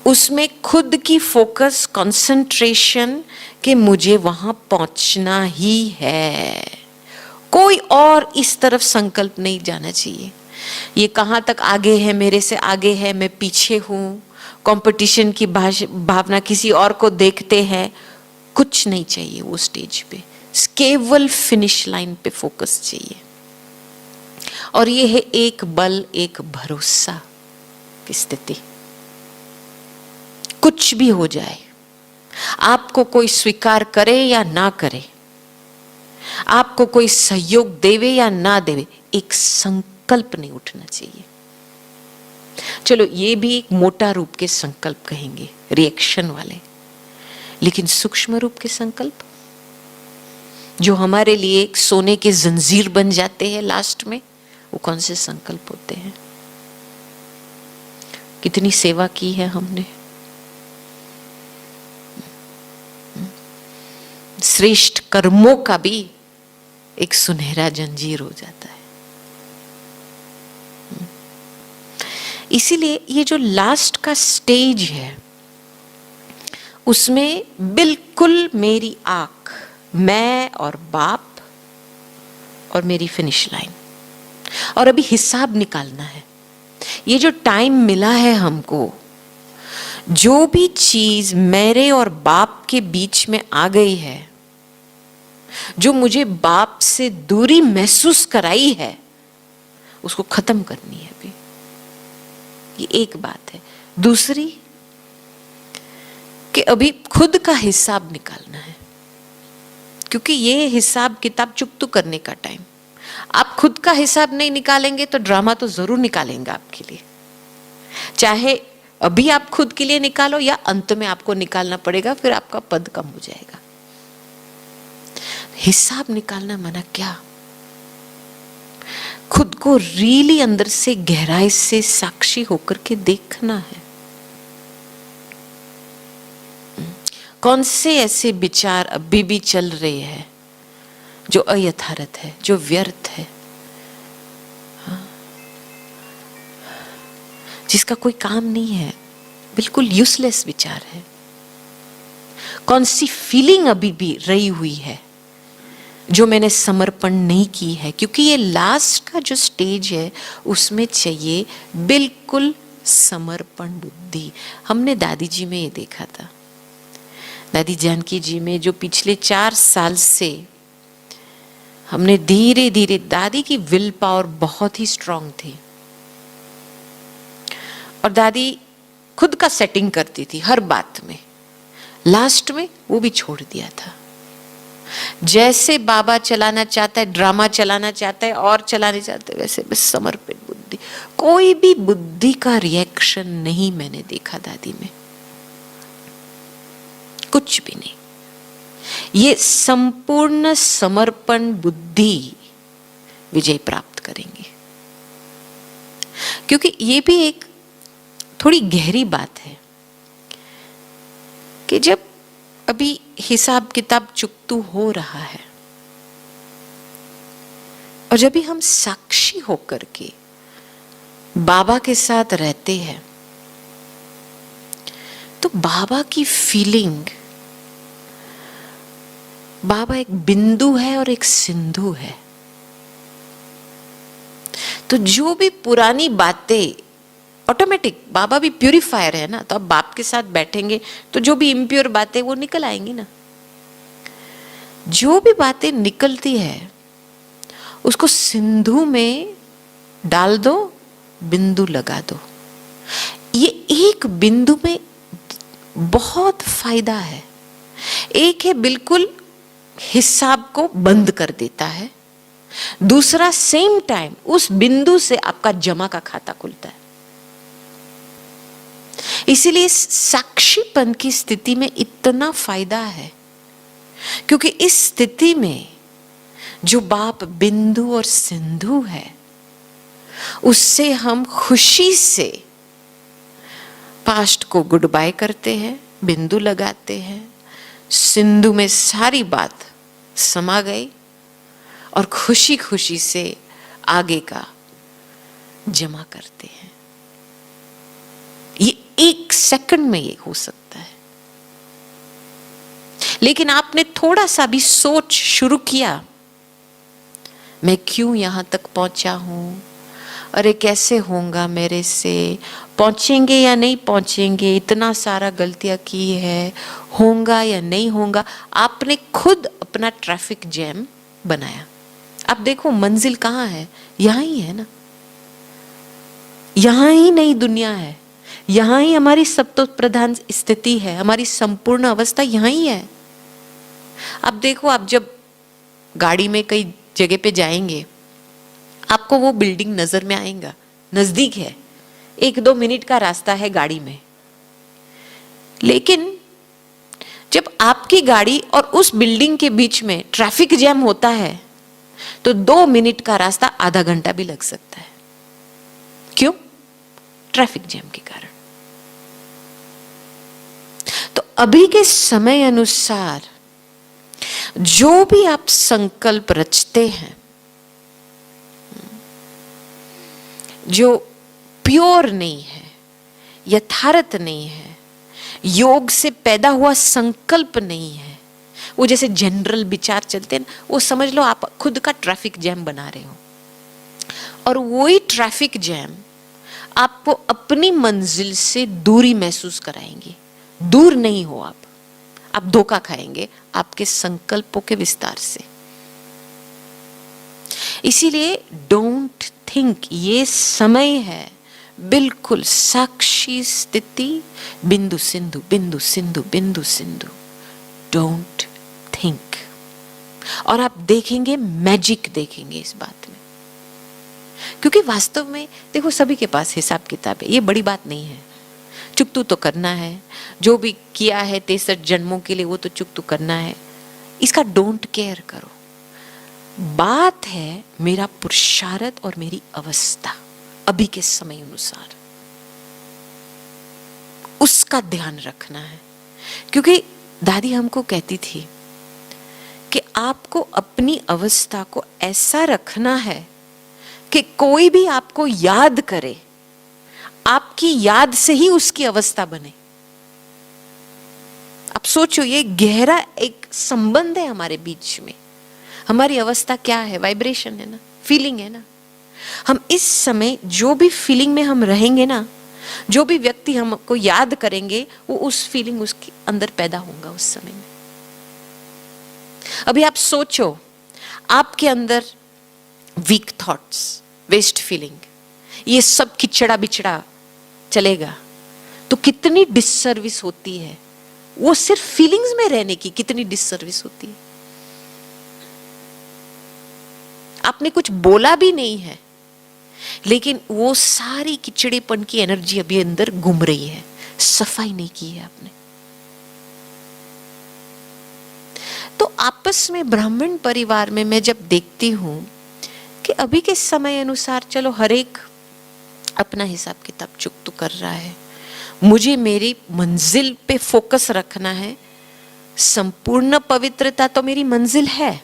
उसमें खुद की फोकस कंसंट्रेशन कि मुझे वहां पहुंचना ही है, कोई और इस तरफ संकल्प नहीं जाना चाहिए। ये कहां तक आगे है, मेरे से आगे है, मैं पीछे हूं, कंपटीशन की भावना, किसी और को देखते हैं, कुछ नहीं चाहिए वो स्टेज पे। केवल फिनिश लाइन पे फोकस चाहिए। और ये है एक बल, एक भरोसा की स्थिति। कुछ भी हो जाए, आपको कोई स्वीकार करे या ना करे, आपको कोई सहयोग देवे या ना देवे, एक संकल्प नहीं उठना चाहिए। चलो ये भी एक मोटा रूप के संकल्प कहेंगे, रिएक्शन वाले। लेकिन सूक्ष्म रूप के संकल्प जो हमारे लिए एक सोने के जंजीर बन जाते हैं लास्ट में, वो कौन से संकल्प होते हैं? कितनी सेवा की है हमने, श्रेष्ठ कर्मों का भी एक सुनहरा जंजीर हो जाता है। इसीलिए ये जो लास्ट का स्टेज है उसमें बिल्कुल मेरी आंख, मैं और बाप और मेरी फिनिश लाइन, और अभी हिसाब निकालना है। ये जो टाइम मिला है हमको, जो भी चीज मेरे और बाप के बीच में आ गई है, जो मुझे बाप से दूरी महसूस कराई है, उसको खत्म करनी है अभी। ये एक बात है। दूसरी कि अभी खुद का हिसाब निकालना है, क्योंकि ये हिसाब किताब चुकतू करने का टाइम। आप खुद का हिसाब नहीं निकालेंगे तो ड्रामा तो जरूर निकालेंगे आपके लिए, चाहे अभी आप खुद के लिए निकालो या अंत में आपको निकालना पड़ेगा, फिर आपका पद कम हो जाएगा। हिसाब निकालना माना क्या? खुद को रियली अंदर से गहराई से साक्षी होकर के देखना है। कौन से ऐसे विचार अभी भी चल रहे हैं जो अयथार्थ है, जो व्यर्थ है, जिसका कोई काम नहीं है, बिल्कुल यूजलेस विचार है। कौन सी फीलिंग अभी भी रही हुई है जो मैंने समर्पण नहीं की है, क्योंकि ये लास्ट का जो स्टेज है उसमें चाहिए बिल्कुल समर्पण बुद्धि। हमने दादी जी में ये देखा था, दादी जानकी जी में, जो पिछले 4 साल से हमने धीरे धीरे, दादी की विल पावर बहुत ही स्ट्रांग थी और दादी खुद का सेटिंग करती थी हर बात में। लास्ट में वो भी छोड़ दिया था। जैसे बाबा चलाना चाहता है, ड्रामा चलाना चाहता है और चलाने चाहते है, वैसे बस समर्पित बुद्धि। कोई भी बुद्धि का रिएक्शन नहीं मैंने देखा दादी में, कुछ भी नहीं। ये संपूर्ण समर्पण बुद्धि विजय प्राप्त करेंगे, क्योंकि ये भी एक थोड़ी गहरी बात है कि जब अभी हिसाब किताब चुकतू हो रहा है और जब भी हम साक्षी होकर के बाबा के साथ रहते हैं तो बाबा की फीलिंग, बाबा एक बिंदु है और एक सिंधु है। तो जो भी पुरानी बातें ऑटोमेटिक, बाबा भी प्यूरिफायर है ना, तो अब बाप के साथ बैठेंगे तो जो भी इम्प्योर बातें वो निकल आएंगी ना। जो भी बातें निकलती है उसको सिंधु में डाल दो, बिंदु लगा दो। ये एक बिंदु में बहुत फायदा है। एक है बिल्कुल हिसाब को बंद कर देता है, दूसरा सेम टाइम उस बिंदु से आपका जमा का खाता खुलता है। इसीलिए साक्षीपन की स्थिति में इतना फायदा है, क्योंकि इस स्थिति में जो बाप बिंदु और सिंधु है उससे हम खुशी से पास्ट को गुड बाय करते हैं, बिंदु लगाते हैं, सिंधु में सारी बात समा गई और खुशी खुशी से आगे का जमा करते हैं। ये 1 सेकंड में ये हो सकता है, लेकिन आपने थोड़ा सा भी सोच शुरू किया, मैं क्यों यहां तक पहुंचा हूं, अरे कैसे होगा मेरे से, पहुंचेंगे या नहीं पहुंचेंगे, इतना सारा गलतियां की है, होगा या नहीं होगा। आपने खुद अपना ट्रैफिक जैम बनाया। आप देखो मंजिल कहाँ है, यहां ही है ना, यहां ही नई दुनिया है, यहां ही हमारी सत्व प्रधान स्थिति है, हमारी संपूर्ण अवस्था यहां ही है। अब देखो, आप जब गाड़ी में कई जगह पे जाएंगे आपको वो बिल्डिंग नजर में आएगा, नजदीक है, 1-2 मिनट का रास्ता है गाड़ी में। लेकिन जब आपकी गाड़ी और उस बिल्डिंग के बीच में ट्रैफिक जैम होता है तो 2 मिनट का रास्ता आधा घंटा भी लग सकता है। क्यों? ट्रैफिक जैम के कारण। तो अभी के समय अनुसार जो भी आप संकल्प रचते हैं, जो प्योर नहीं है, यथार्थ नहीं है, योग से पैदा हुआ संकल्प नहीं है, वो जैसे जनरल विचार चलते हैं, वो समझ लो आप खुद का ट्रैफिक जैम बना रहे हो। और वही ट्रैफिक जैम आपको अपनी मंजिल से दूरी महसूस कराएंगे। दूर नहीं हो आप धोखा खाएंगे आपके संकल्पों के विस्तार से। इसीलिए डोंट थिंक, ये समय है बिल्कुल साक्षी स्थिति, बिंदु सिंधु बिंदु सिंधु बिंदु सिंधु, डोंट थिंक। और आप देखेंगे, मैजिक देखेंगे इस बात में, क्योंकि वास्तव में देखो सभी के पास हिसाब किताब है, ये बड़ी बात नहीं है। चुकतू तो करना है, जो भी किया है 63 जन्मों के लिए वो तो चुकतू करना है, इसका डोंट केयर करो। बात है मेरा पुरुषार्थ और मेरी अवस्था अभी के समय अनुसार, उसका ध्यान रखना है। क्योंकि दादी हमको कहती थी कि आपको अपनी अवस्था को ऐसा रखना है कि कोई भी आपको याद करे, आपकी याद से ही उसकी अवस्था बने। आप सोचो, ये गहरा एक संबंध है हमारे बीच में। हमारी अवस्था क्या है? वाइब्रेशन है ना, फीलिंग है ना। हम इस समय जो भी फीलिंग में हम रहेंगे ना, जो भी व्यक्ति हमको याद करेंगे, वो उस फीलिंग उसके अंदर पैदा होगा उस समय में। अभी आप सोचो, आपके अंदर वीक थॉट्स, वेस्ट फीलिंग, ये सब खिचड़ा बिचड़ा चलेगा तो कितनी डिससर्विस होती है। वो सिर्फ फीलिंग्स में रहने की कितनी डिससर्विस होती है। आपने कुछ बोला भी नहीं है, लेकिन वो सारी किचड़ेपन की एनर्जी अभी अंदर घूम रही है, सफाई नहीं की है आपने। तो आपस में ब्राह्मण परिवार में मैं जब देखती हूं कि अभी के समय अनुसार चलो हर एक अपना हिसाब किताब चुकतू कर रहा है, मुझे मेरी मंजिल पे फोकस रखना है। संपूर्ण पवित्रता तो मेरी मंजिल है,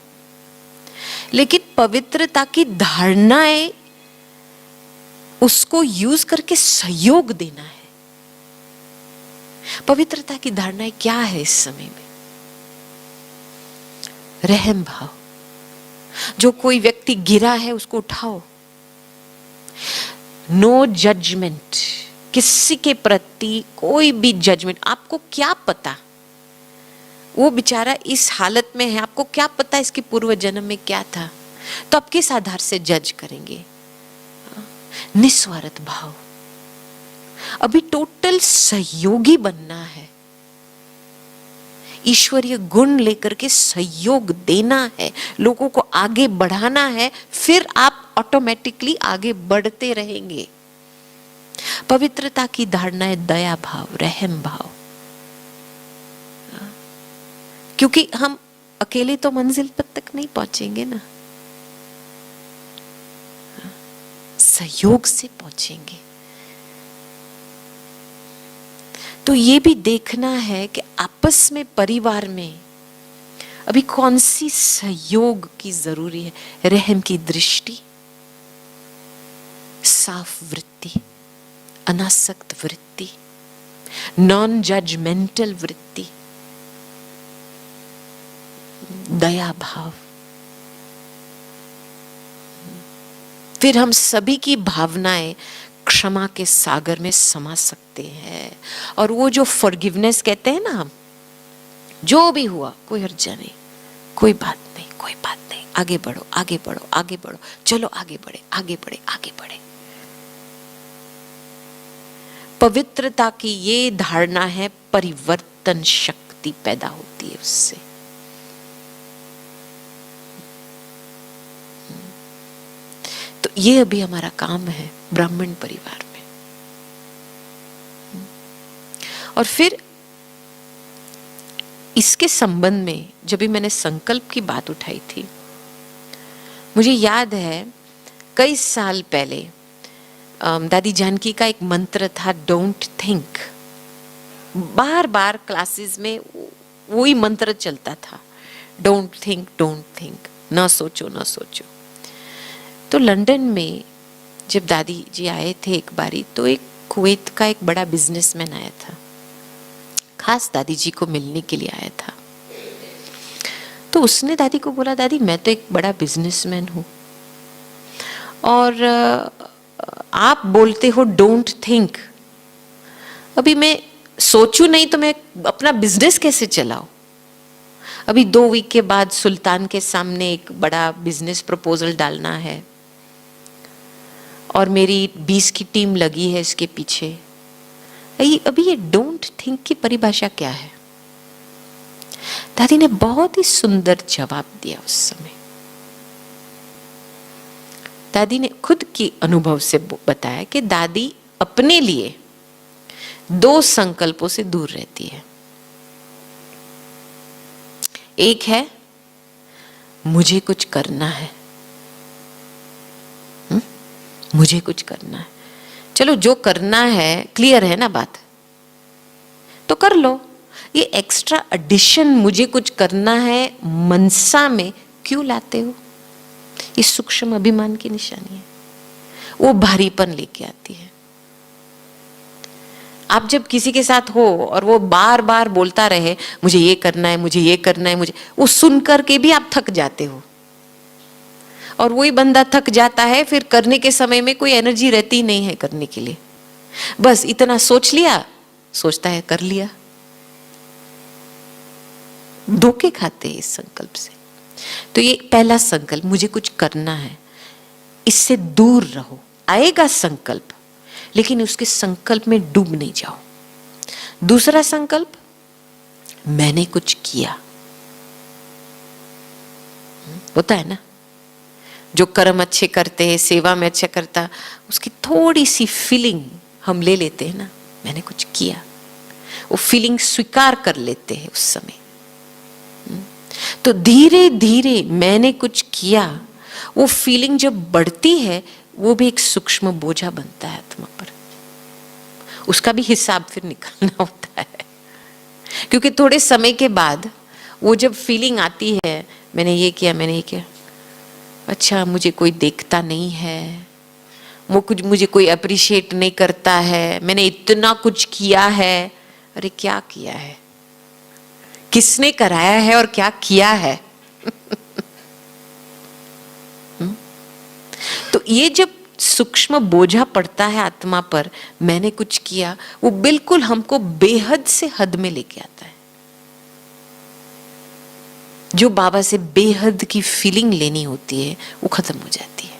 लेकिन पवित्रता की धारणाएं उसको यूज करके सहयोग देना है। पवित्रता की धारणाएं क्या है इस समय में? रहम भाव, जो कोई व्यक्ति गिरा है उसको उठाओ। नो जजमेंट, किसी के प्रति कोई भी जजमेंट। आपको क्या पता वो बेचारा इस हालत में है, आपको क्या पता इसके पूर्व जन्म में क्या था, तो आप किस आधार से जज करेंगे? निस्वार्थ भाव। अभी टोटल सहयोगी बनना है, ईश्वरीय गुण लेकर के सहयोग देना है, लोगों को आगे बढ़ाना है, फिर आप ऑटोमेटिकली आगे बढ़ते रहेंगे। पवित्रता की धारणा है दया भाव, रहम भाव। क्योंकि हम अकेले तो मंजिल पर तक नहीं पहुंचेंगे ना, सहयोग से पहुंचेंगे। तो ये भी देखना है कि आपस में, परिवार में अभी कौन सी सहयोग की जरूरी है। रहम की दृष्टि, साफ वृत्ति, अनासक्त वृत्ति, नॉन जजमेंटल वृत्ति, दया भाव। फिर हम सभी की भावनाएं क्षमा के सागर में समा सकते हैं। और वो जो फॉरगिवनेस कहते हैं ना, हम जो भी हुआ कोई हर्जा नहीं, कोई बात नहीं, कोई बात नहीं, आगे बढ़ो, आगे बढ़ो, आगे बढ़ो, चलो आगे बढ़े, आगे बढ़े, आगे बढ़े। पवित्रता की ये धारणा है, परिवर्तन शक्ति पैदा होती है उससे। तो ये अभी हमारा काम है ब्राह्मण परिवार में। और फिर इसके संबंध में जब भी मैंने संकल्प की बात उठाई थी, मुझे याद है कई साल पहले दादी जानकी का एक मंत्र था, don't think. Bar bar classes में वही मंत्र चलता था, डोंट थिंक, डोंट थिंक, ना सोचो, ना सोचो। तो लंदन में जब दादी जी आए थे एक बारी, तो एक कुवैत का एक बड़ा बिजनेसमैन आया था, खास दादी जी को मिलने के लिए आया था। तो उसने दादी को बोला, दादी मैं तो एक बड़ा बिजनेसमैन हूँ और आप बोलते हो डोंट थिंक, अभी मैं सोचूं नहीं तो मैं अपना बिजनेस कैसे चलाऊं? अभी 2 वीक के बाद सुल्तान के सामने एक बड़ा बिजनेस प्रपोजल डालना है और मेरी 20 की टीम लगी है इसके पीछे। अभी ये डोंट थिंक की परिभाषा क्या है? दादी ने बहुत ही सुंदर जवाब दिया उस समय। दादी ने खुद की अनुभव से बताया कि दादी अपने लिए 2 संकल्पों से दूर रहती है। एक है मुझे कुछ करना है, मुझे कुछ करना है। चलो जो करना है क्लियर है ना बात, तो कर लो। ये एक्स्ट्रा एडिशन मुझे कुछ करना है मनसा में क्यों लाते हो? ये सूक्ष्म अभिमान की निशानी है, वो भारीपन लेके आती है। आप जब किसी के साथ हो और वो बार बार बोलता रहे मुझे ये करना है, मुझे ये करना है, मुझे, वो सुन करके भी आप थक जाते हो। और वही बंदा थक जाता है, फिर करने के समय में कोई एनर्जी रहती नहीं है करने के लिए। बस इतना सोच लिया, सोचता है कर लिया। धोखे खाते हैं इस संकल्प से। तो ये पहला संकल्प, मुझे कुछ करना है, इससे दूर रहो। आएगा संकल्प, लेकिन उसके संकल्प में डूब नहीं जाओ। दूसरा संकल्प, मैंने कुछ किया। होता है ना, जो कर्म अच्छे करते हैं, सेवा में अच्छा करता, उसकी थोड़ी सी फीलिंग हम ले लेते हैं ना, मैंने कुछ किया। वो फीलिंग स्वीकार कर लेते हैं उस समय। तो धीरे धीरे मैंने कुछ किया, वो फीलिंग जब बढ़ती है, वो भी एक सूक्ष्म बोझा बनता है आत्मा पर। उसका भी हिसाब फिर निकालना होता है, क्योंकि थोड़े समय के बाद वो जब फीलिंग आती है, मैंने ये किया, मैंने ये किया, अच्छा मुझे कोई देखता नहीं है, मुझे कोई अप्रिशिएट नहीं करता है, मैंने इतना कुछ किया है। अरे क्या किया है, किसने कराया है और क्या किया है? तो ये जब सूक्ष्म बोझा पड़ता है आत्मा पर, मैंने कुछ किया, वो बिल्कुल हमको बेहद से हद में लेके आता है। जो बाबा से बेहद की फीलिंग लेनी होती है, वो खत्म हो जाती है।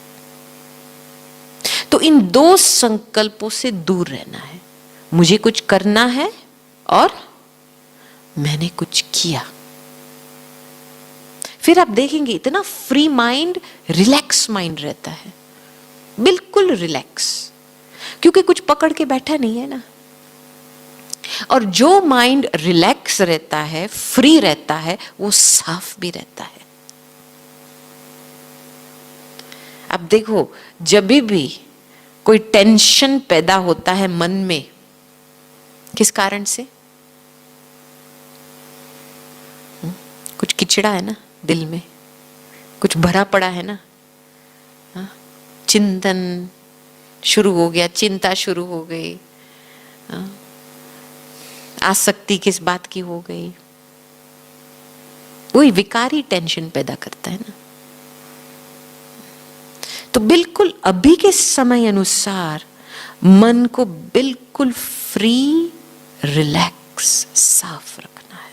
तो इन 2 संकल्पों से दूर रहना है। मुझे कुछ करना है और मैंने कुछ किया। फिर आप देखेंगे इतना फ्री माइंड, रिलैक्स माइंड रहता है, बिल्कुल रिलैक्स, क्योंकि कुछ पकड़ के बैठा नहीं है ना। और जो माइंड रिलैक्स रहता है, फ्री रहता है, वो साफ भी रहता है। अब देखो, जब भी कोई टेंशन पैदा होता है मन में, किस कारण से? कुछ किचड़ा है ना दिल में, कुछ भरा पड़ा है ना, चिंतन शुरू हो गया, चिंता शुरू हो गई, आसक्ति किस बात की हो गई, वही विकारी टेंशन पैदा करता है ना। तो बिल्कुल अभी के समय अनुसार मन को बिल्कुल फ्री, रिलैक्स, साफ रखना है।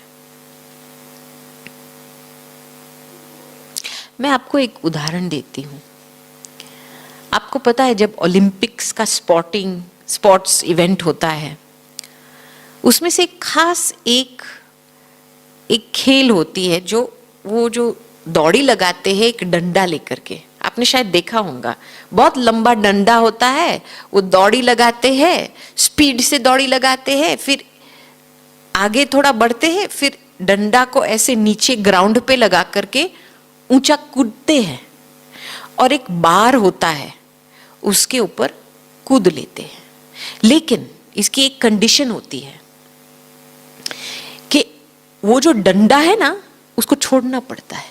मैं आपको एक उदाहरण देती हूं। आपको पता है जब ओलंपिक्स का स्पोर्ट्स इवेंट होता है, उसमें से खास एक खेल होती है, जो दौड़ी लगाते हैं एक डंडा लेकर के। आपने शायद देखा होगा, बहुत लंबा डंडा होता है, वो दौड़ी लगाते हैं, स्पीड से दौड़ी लगाते हैं, फिर आगे थोड़ा बढ़ते हैं, फिर डंडा को ऐसे नीचे ग्राउंड पे लगा करके ऊंचा कूदते हैं, और एक बार होता है उसके ऊपर कूद लेते हैं। लेकिन इसकी एक कंडीशन होती है कि वो जो डंडा है ना, उसको छोड़ना पड़ता है,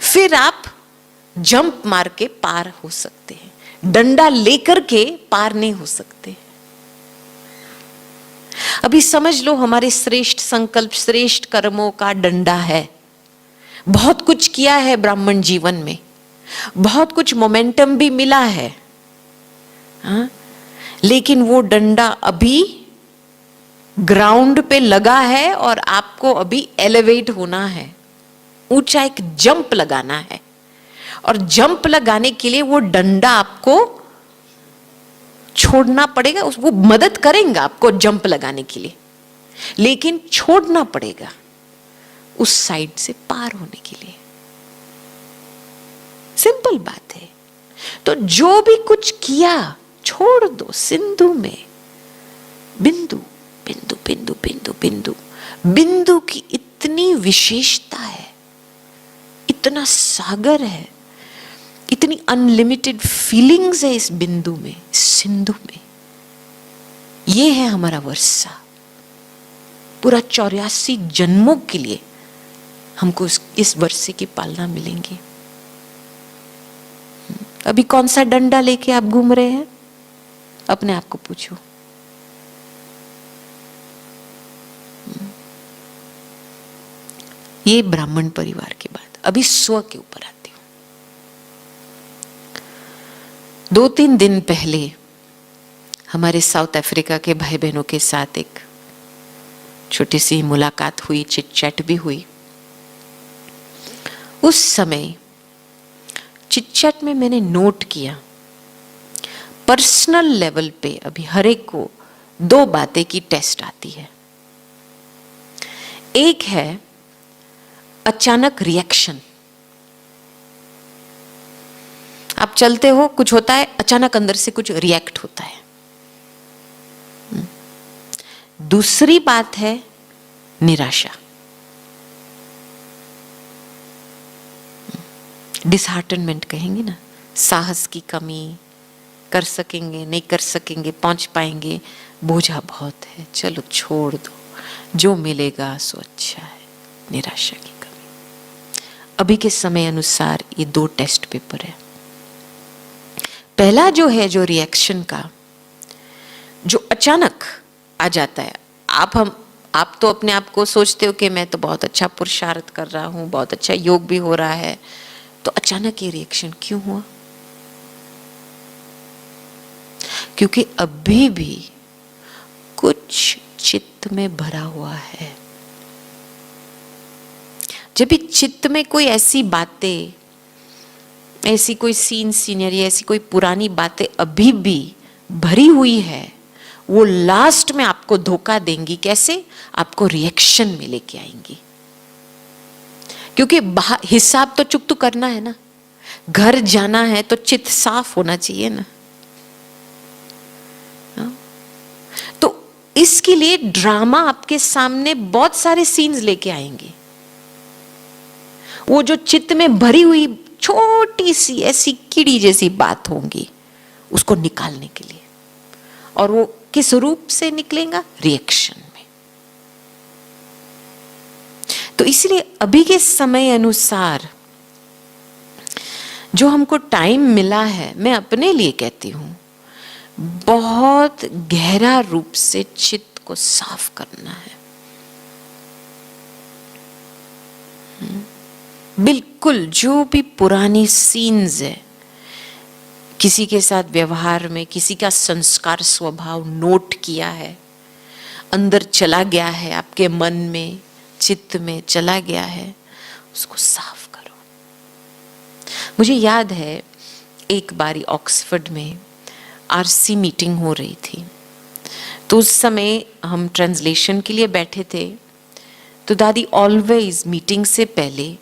फिर आप जंप मार के पार हो सकते हैं। डंडा लेकर के पार नहीं हो सकते। अभी समझ लो, हमारे श्रेष्ठ संकल्प, श्रेष्ठ कर्मों का डंडा है। बहुत कुछ किया है ब्राह्मण जीवन में, बहुत कुछ मोमेंटम भी मिला है, हाँ? लेकिन वो डंडा अभी ग्राउंड पे लगा है और आपको अभी एलिवेट होना है, ऊंचा एक जंप लगाना है, और जंप लगाने के लिए वो डंडा आपको छोड़ना पड़ेगा। वो मदद करेंगे आपको जंप लगाने के लिए, लेकिन छोड़ना पड़ेगा उस साइड से पार होने के लिए। सिंपल बात है। तो जो भी कुछ किया छोड़ दो, सिंधु में बिंदु बिंदु बिंदु बिंदु बिंदु बिंदु की इतनी विशेषता है, इतना सागर है, इतनी अनलिमिटेड फीलिंग्स है इस बिंदु में, इस सिंधु में। ये है हमारा वर्षा। पूरा 84 जन्मों के लिए हमको इस वर्षे की पालना मिलेंगी। अभी कौन सा डंडा लेके आप घूम रहे हैं? अपने आप को पूछो। ये ब्राह्मण परिवार की बात। अभी स्व के ऊपर आती हूं। 2-3 दिन पहले हमारे साउथ अफ्रीका के भाई बहनों के साथ एक छोटी सी मुलाकात हुई, चिट चैट भी हुई। उस समय चिट चैट में मैंने नोट किया, पर्सनल लेवल पे अभी हर एक को 2 बातें की टेस्ट आती है। एक है अचानक रिएक्शन। आप चलते हो, कुछ होता है, अचानक अंदर से कुछ रिएक्ट होता है। दूसरी बात है निराशा, डिसहार्टनमेंट कहेंगे ना, साहस की कमी, कर सकेंगे नहीं कर सकेंगे, पहुंच पाएंगे, बोझा बहुत है, चलो छोड़ दो, जो मिलेगा सो अच्छा है, निराशा की कमी। अभी के समय अनुसार ये 2 टेस्ट पेपर है। पहला जो है, जो रिएक्शन का, जो अचानक आ जाता है। आप तो अपने आप को सोचते हो कि मैं तो बहुत अच्छा पुरुषार्थ कर रहा हूं, बहुत अच्छा योग भी हो रहा है, तो अचानक ये रिएक्शन क्यों हुआ? क्योंकि अभी भी कुछ चित्त में भरा हुआ है। जब भी चित्त में कोई ऐसी बातें, ऐसी कोई सीनरी, ऐसी कोई पुरानी बातें अभी भी भरी हुई है, वो लास्ट में आपको धोखा देंगी। कैसे? आपको रिएक्शन में लेके आएंगी। क्योंकि हिसाब तो चुकता करना है ना, घर जाना है तो चित्त साफ होना चाहिए ना। तो इसके लिए ड्रामा आपके सामने बहुत सारे सीन्स लेके आएंगे। वो जो चित्त में भरी हुई छोटी सी ऐसी कीड़ी जैसी बात होंगी, उसको निकालने के लिए। और वो किस रूप से निकलेगा? रिएक्शन में। तो इसलिए अभी के समय अनुसार जो हमको टाइम मिला है, मैं अपने लिए कहती हूं, बहुत गहरा रूप से चित्त को साफ करना है। बिल्कुल जो भी पुरानी सीन्स है, किसी के साथ व्यवहार में किसी का संस्कार स्वभाव नोट किया है, अंदर चला गया है, आपके मन में चित्त में चला गया है, उसको साफ करो। मुझे याद है एक बारी ऑक्सफोर्ड में आरसी मीटिंग हो रही थी, तो उस समय हम ट्रांसलेशन के लिए बैठे थे। तो दादी ऑलवेज मीटिंग से पहले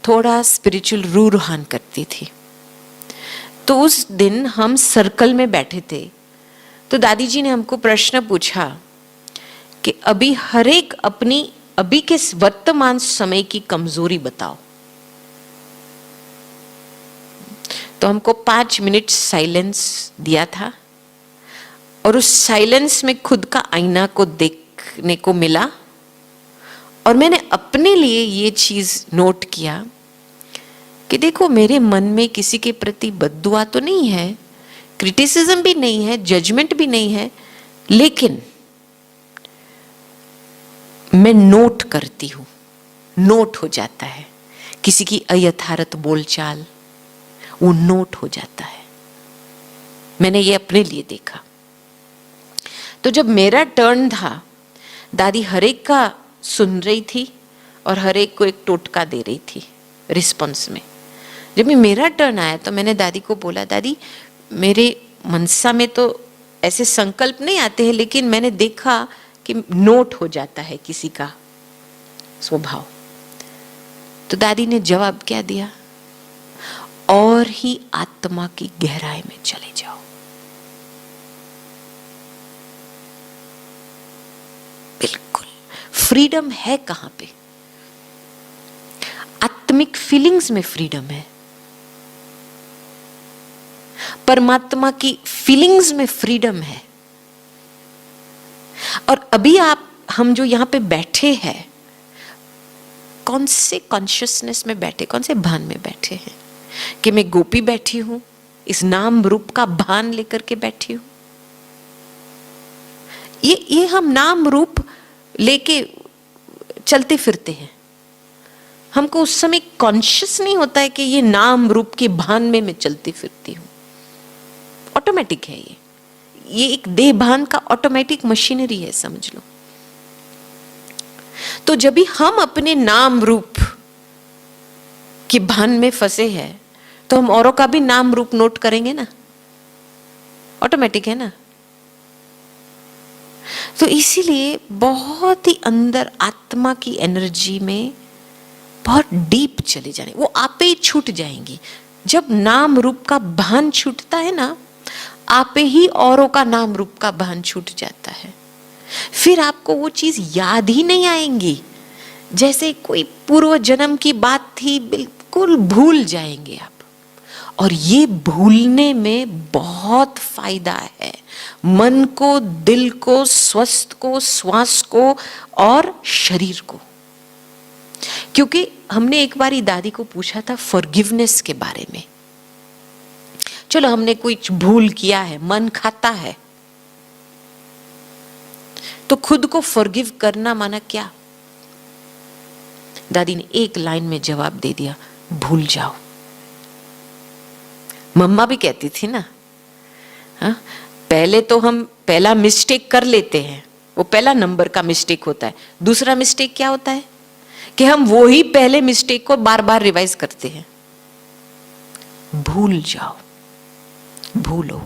थोड़ा स्पिरिचुअल रूहान करती थी। तो उस दिन हम सर्कल में बैठे थे, तो दादी जी ने हमको प्रश्न पूछा कि अभी हर एक अपनी अभी के वर्तमान समय की कमजोरी बताओ। तो हमको 5 मिनट साइलेंस दिया था, और उस साइलेंस में खुद का आईना को देखने को मिला। और मैंने अपने लिए ये चीज नोट किया कि देखो, मेरे मन में किसी के प्रति बद्दुआ तो नहीं है, क्रिटिसिज्म भी नहीं है, जजमेंट भी नहीं है, लेकिन मैं नोट करती हूं, नोट हो जाता है। किसी की अयथार्थ बोलचाल वो नोट हो जाता है। मैंने ये अपने लिए देखा। तो जब मेरा टर्न था, दादी हर एक का सुन रही थी और हर एक को एक टोटका दे रही थी रिस्पॉन्स में। जब मेरा टर्न आया तो मैंने दादी को बोला, दादी मेरे मनसा में तो ऐसे संकल्प नहीं आते हैं, लेकिन मैंने देखा कि नोट हो जाता है किसी का स्वभाव। तो दादी ने जवाब क्या दिया, और ही आत्मा की गहराई में चले जाओ। बिल्कुल फ्रीडम है कहां पे? आत्मिक फीलिंग्स में फ्रीडम है, परमात्मा की फीलिंग्स में फ्रीडम है। और अभी हम जो यहां पे बैठे हैं, कौन से कॉन्शियसनेस में बैठे, कौन से भान में बैठे हैं? कि मैं गोपी बैठी हूं, इस नाम रूप का भान लेकर के बैठी हूं। ये हम नाम रूप लेके चलते फिरते हैं, हमको उस समय कॉन्शियस नहीं होता है कि ये नाम रूप के भान में मैं चलती फिरती हूं। ऑटोमेटिक है ये एक देह भान का ऑटोमेटिक मशीनरी है, समझ लो। तो जब भी हम अपने नाम रूप के भान में फंसे हैं, तो हम औरों का भी नाम रूप नोट करेंगे ना, ऑटोमेटिक है ना। तो इसीलिए बहुत ही अंदर आत्मा की एनर्जी में बहुत डीप चले जाने, वो आपे ही छूट जाएंगी। जब नाम रूप का भान छूटता है ना, आपे ही औरों का नाम रूप का भान छूट जाता है। फिर आपको वो चीज याद ही नहीं आएंगी, जैसे कोई पूर्व जन्म की बात थी, बिल्कुल भूल जाएंगे आप। और ये भूलने में बहुत फायदा है, मन को, दिल को, स्वस्थ को, श्वास को और शरीर को। क्योंकि हमने एक बारी दादी को पूछा था फॉरगिवनेस के बारे में। चलो हमने कुछ भूल किया है, मन खाता है, तो खुद को फॉरगिव करना माना क्या? दादी ने एक लाइन में जवाब दे दिया, भूल जाओ। मम्मा भी कहती थी ना, हाँ, पहले तो हम पहला मिस्टेक कर लेते हैं, वो पहला नंबर का मिस्टेक होता है। दूसरा मिस्टेक क्या होता है कि हम वो ही पहले मिस्टेक को बार बार रिवाइज करते हैं। भूल जाओ, भूलो।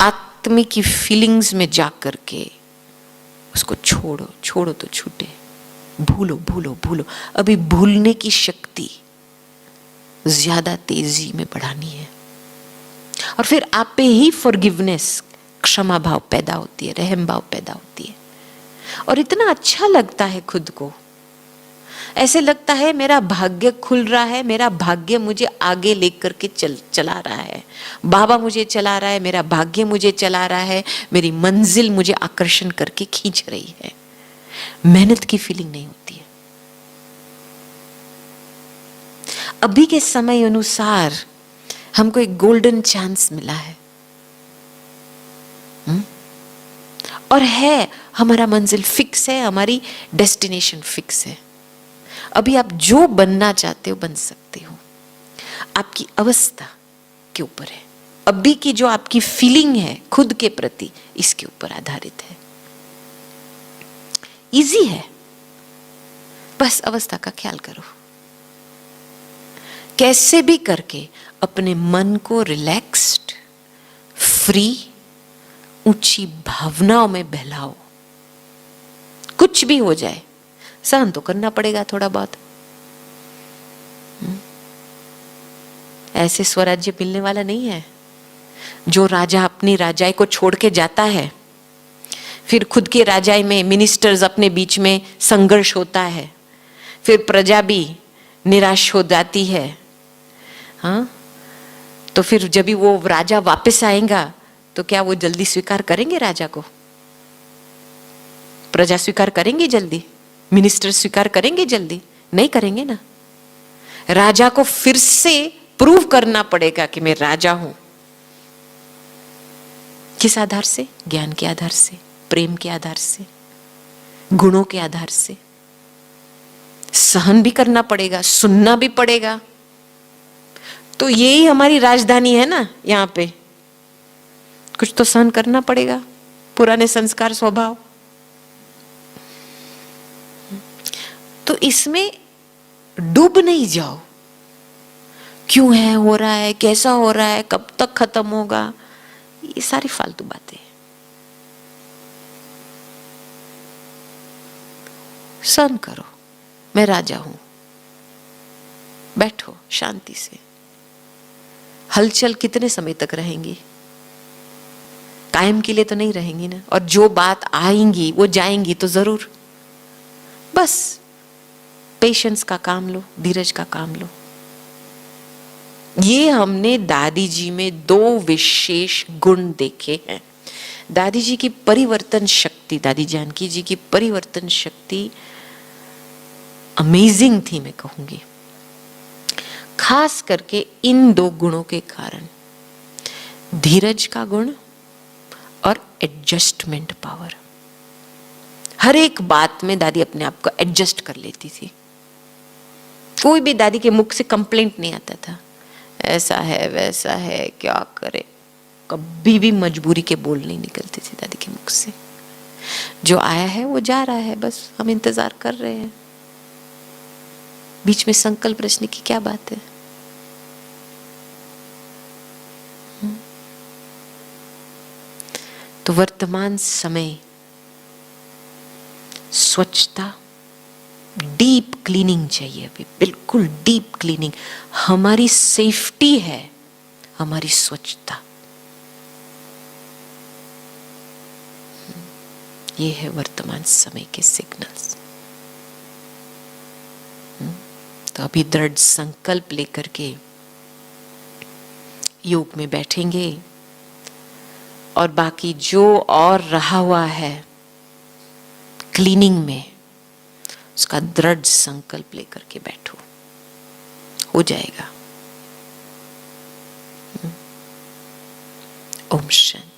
आत्मा की फीलिंग्स में जाकर के उसको छोड़ो, छोड़ो तो छूटे। भूलो भूलो भूलो। अभी भूलने की शक्ति ज्यादा तेजी में बढ़ानी है, और फिर आप पे ही फॉरगिवनेस, क्षमा भाव पैदा होती है, रहम भाव पैदा होती है। और इतना अच्छा लगता है खुद को, ऐसे लगता है मेरा भाग्य खुल रहा है, मेरा भाग्य मुझे आगे लेकर के चला रहा है, बाबा मुझे चला रहा है, मेरा भाग्य मुझे चला रहा है, मेरी मंजिल मुझे आकर्षण करके खींच रही है। मेहनत की फीलिंग नहीं होती है। अभी के समय अनुसार हमको एक गोल्डन चांस मिला है, और है, हमारा मंजिल फिक्स है, हमारी डेस्टिनेशन फिक्स है। अभी आप जो बनना चाहते हो बन सकते हो, आपकी अवस्था के ऊपर है। अभी की जो आपकी फीलिंग है खुद के प्रति, इसके ऊपर आधारित है। इजी है, बस अवस्था का ख्याल करो। कैसे भी करके अपने मन को रिलैक्स्ड, फ्री, ऊंची भावनाओं में बहलाओ। कुछ भी हो जाए, सहन तो करना पड़ेगा थोड़ा बहुत। ऐसे स्वराज्य मिलने वाला नहीं है। जो राजा अपनी राजाई को छोड़ के जाता है, फिर खुद के राजाई में मिनिस्टर्स अपने बीच में संघर्ष होता है, फिर प्रजा भी निराश हो जाती है। हाँ, तो फिर जब भी वो राजा वापस आएगा तो क्या वो जल्दी स्वीकार करेंगे राजा को? प्रजा स्वीकार करेंगे जल्दी? मिनिस्टर स्वीकार करेंगे जल्दी? नहीं करेंगे ना। राजा को फिर से प्रूव करना पड़ेगा कि मैं राजा हूं। किस आधार से? ज्ञान के आधार से, प्रेम के आधार से, गुणों के आधार से। सहन भी करना पड़ेगा, सुनना भी पड़ेगा। तो यही हमारी राजधानी है ना, यहाँ पे कुछ तो सहन करना पड़ेगा। पुराने संस्कार, स्वभाव। तो इसमें डूब नहीं जाओ। क्यों है, हो रहा है, कैसा हो रहा है, कब तक खत्म होगा, ये सारी फालतू बातें। सहन करो, मैं राजा हूं, बैठो शांति से। हलचल कितने समय तक रहेंगी? कायम के लिए तो नहीं रहेंगी ना। और जो बात आएंगी वो जाएंगी तो जरूर। बस पेशेंस का काम लो, धीरज का काम लो। ये हमने दादी जी में दो विशेष गुण देखे हैं। दादी जी की परिवर्तन शक्ति, दादी जानकी जी की परिवर्तन शक्ति अमेजिंग थी, मैं कहूंगी, खास करके इन दो गुणों के कारण, धीरज का गुण और एडजस्टमेंट पावर। हर एक बात में दादी अपने आप को एडजस्ट कर लेती थी। कोई भी दादी के मुख से कंप्लेंट नहीं आता था, ऐसा है वैसा है, क्या करे। कभी भी मजबूरी के बोल नहीं निकलते थे दादी के मुख से। जो आया है वो जा रहा है, बस हम इंतजार कर रहे हैं। बीच में संकल्प रचने की क्या बात है? तो वर्तमान समय स्वच्छता, डीप क्लीनिंग चाहिए अभी, बिल्कुल डीप क्लीनिंग। हमारी सेफ्टी है हमारी स्वच्छता। ये है वर्तमान समय के सिग्नल्स। तो अभी दृढ़ संकल्प लेकर के योग में बैठेंगे और बाकी जो और रहा हुआ है क्लीनिंग में, उसका दृढ़ संकल्प लेकर के बैठो, हो जाएगा। ओम शांति।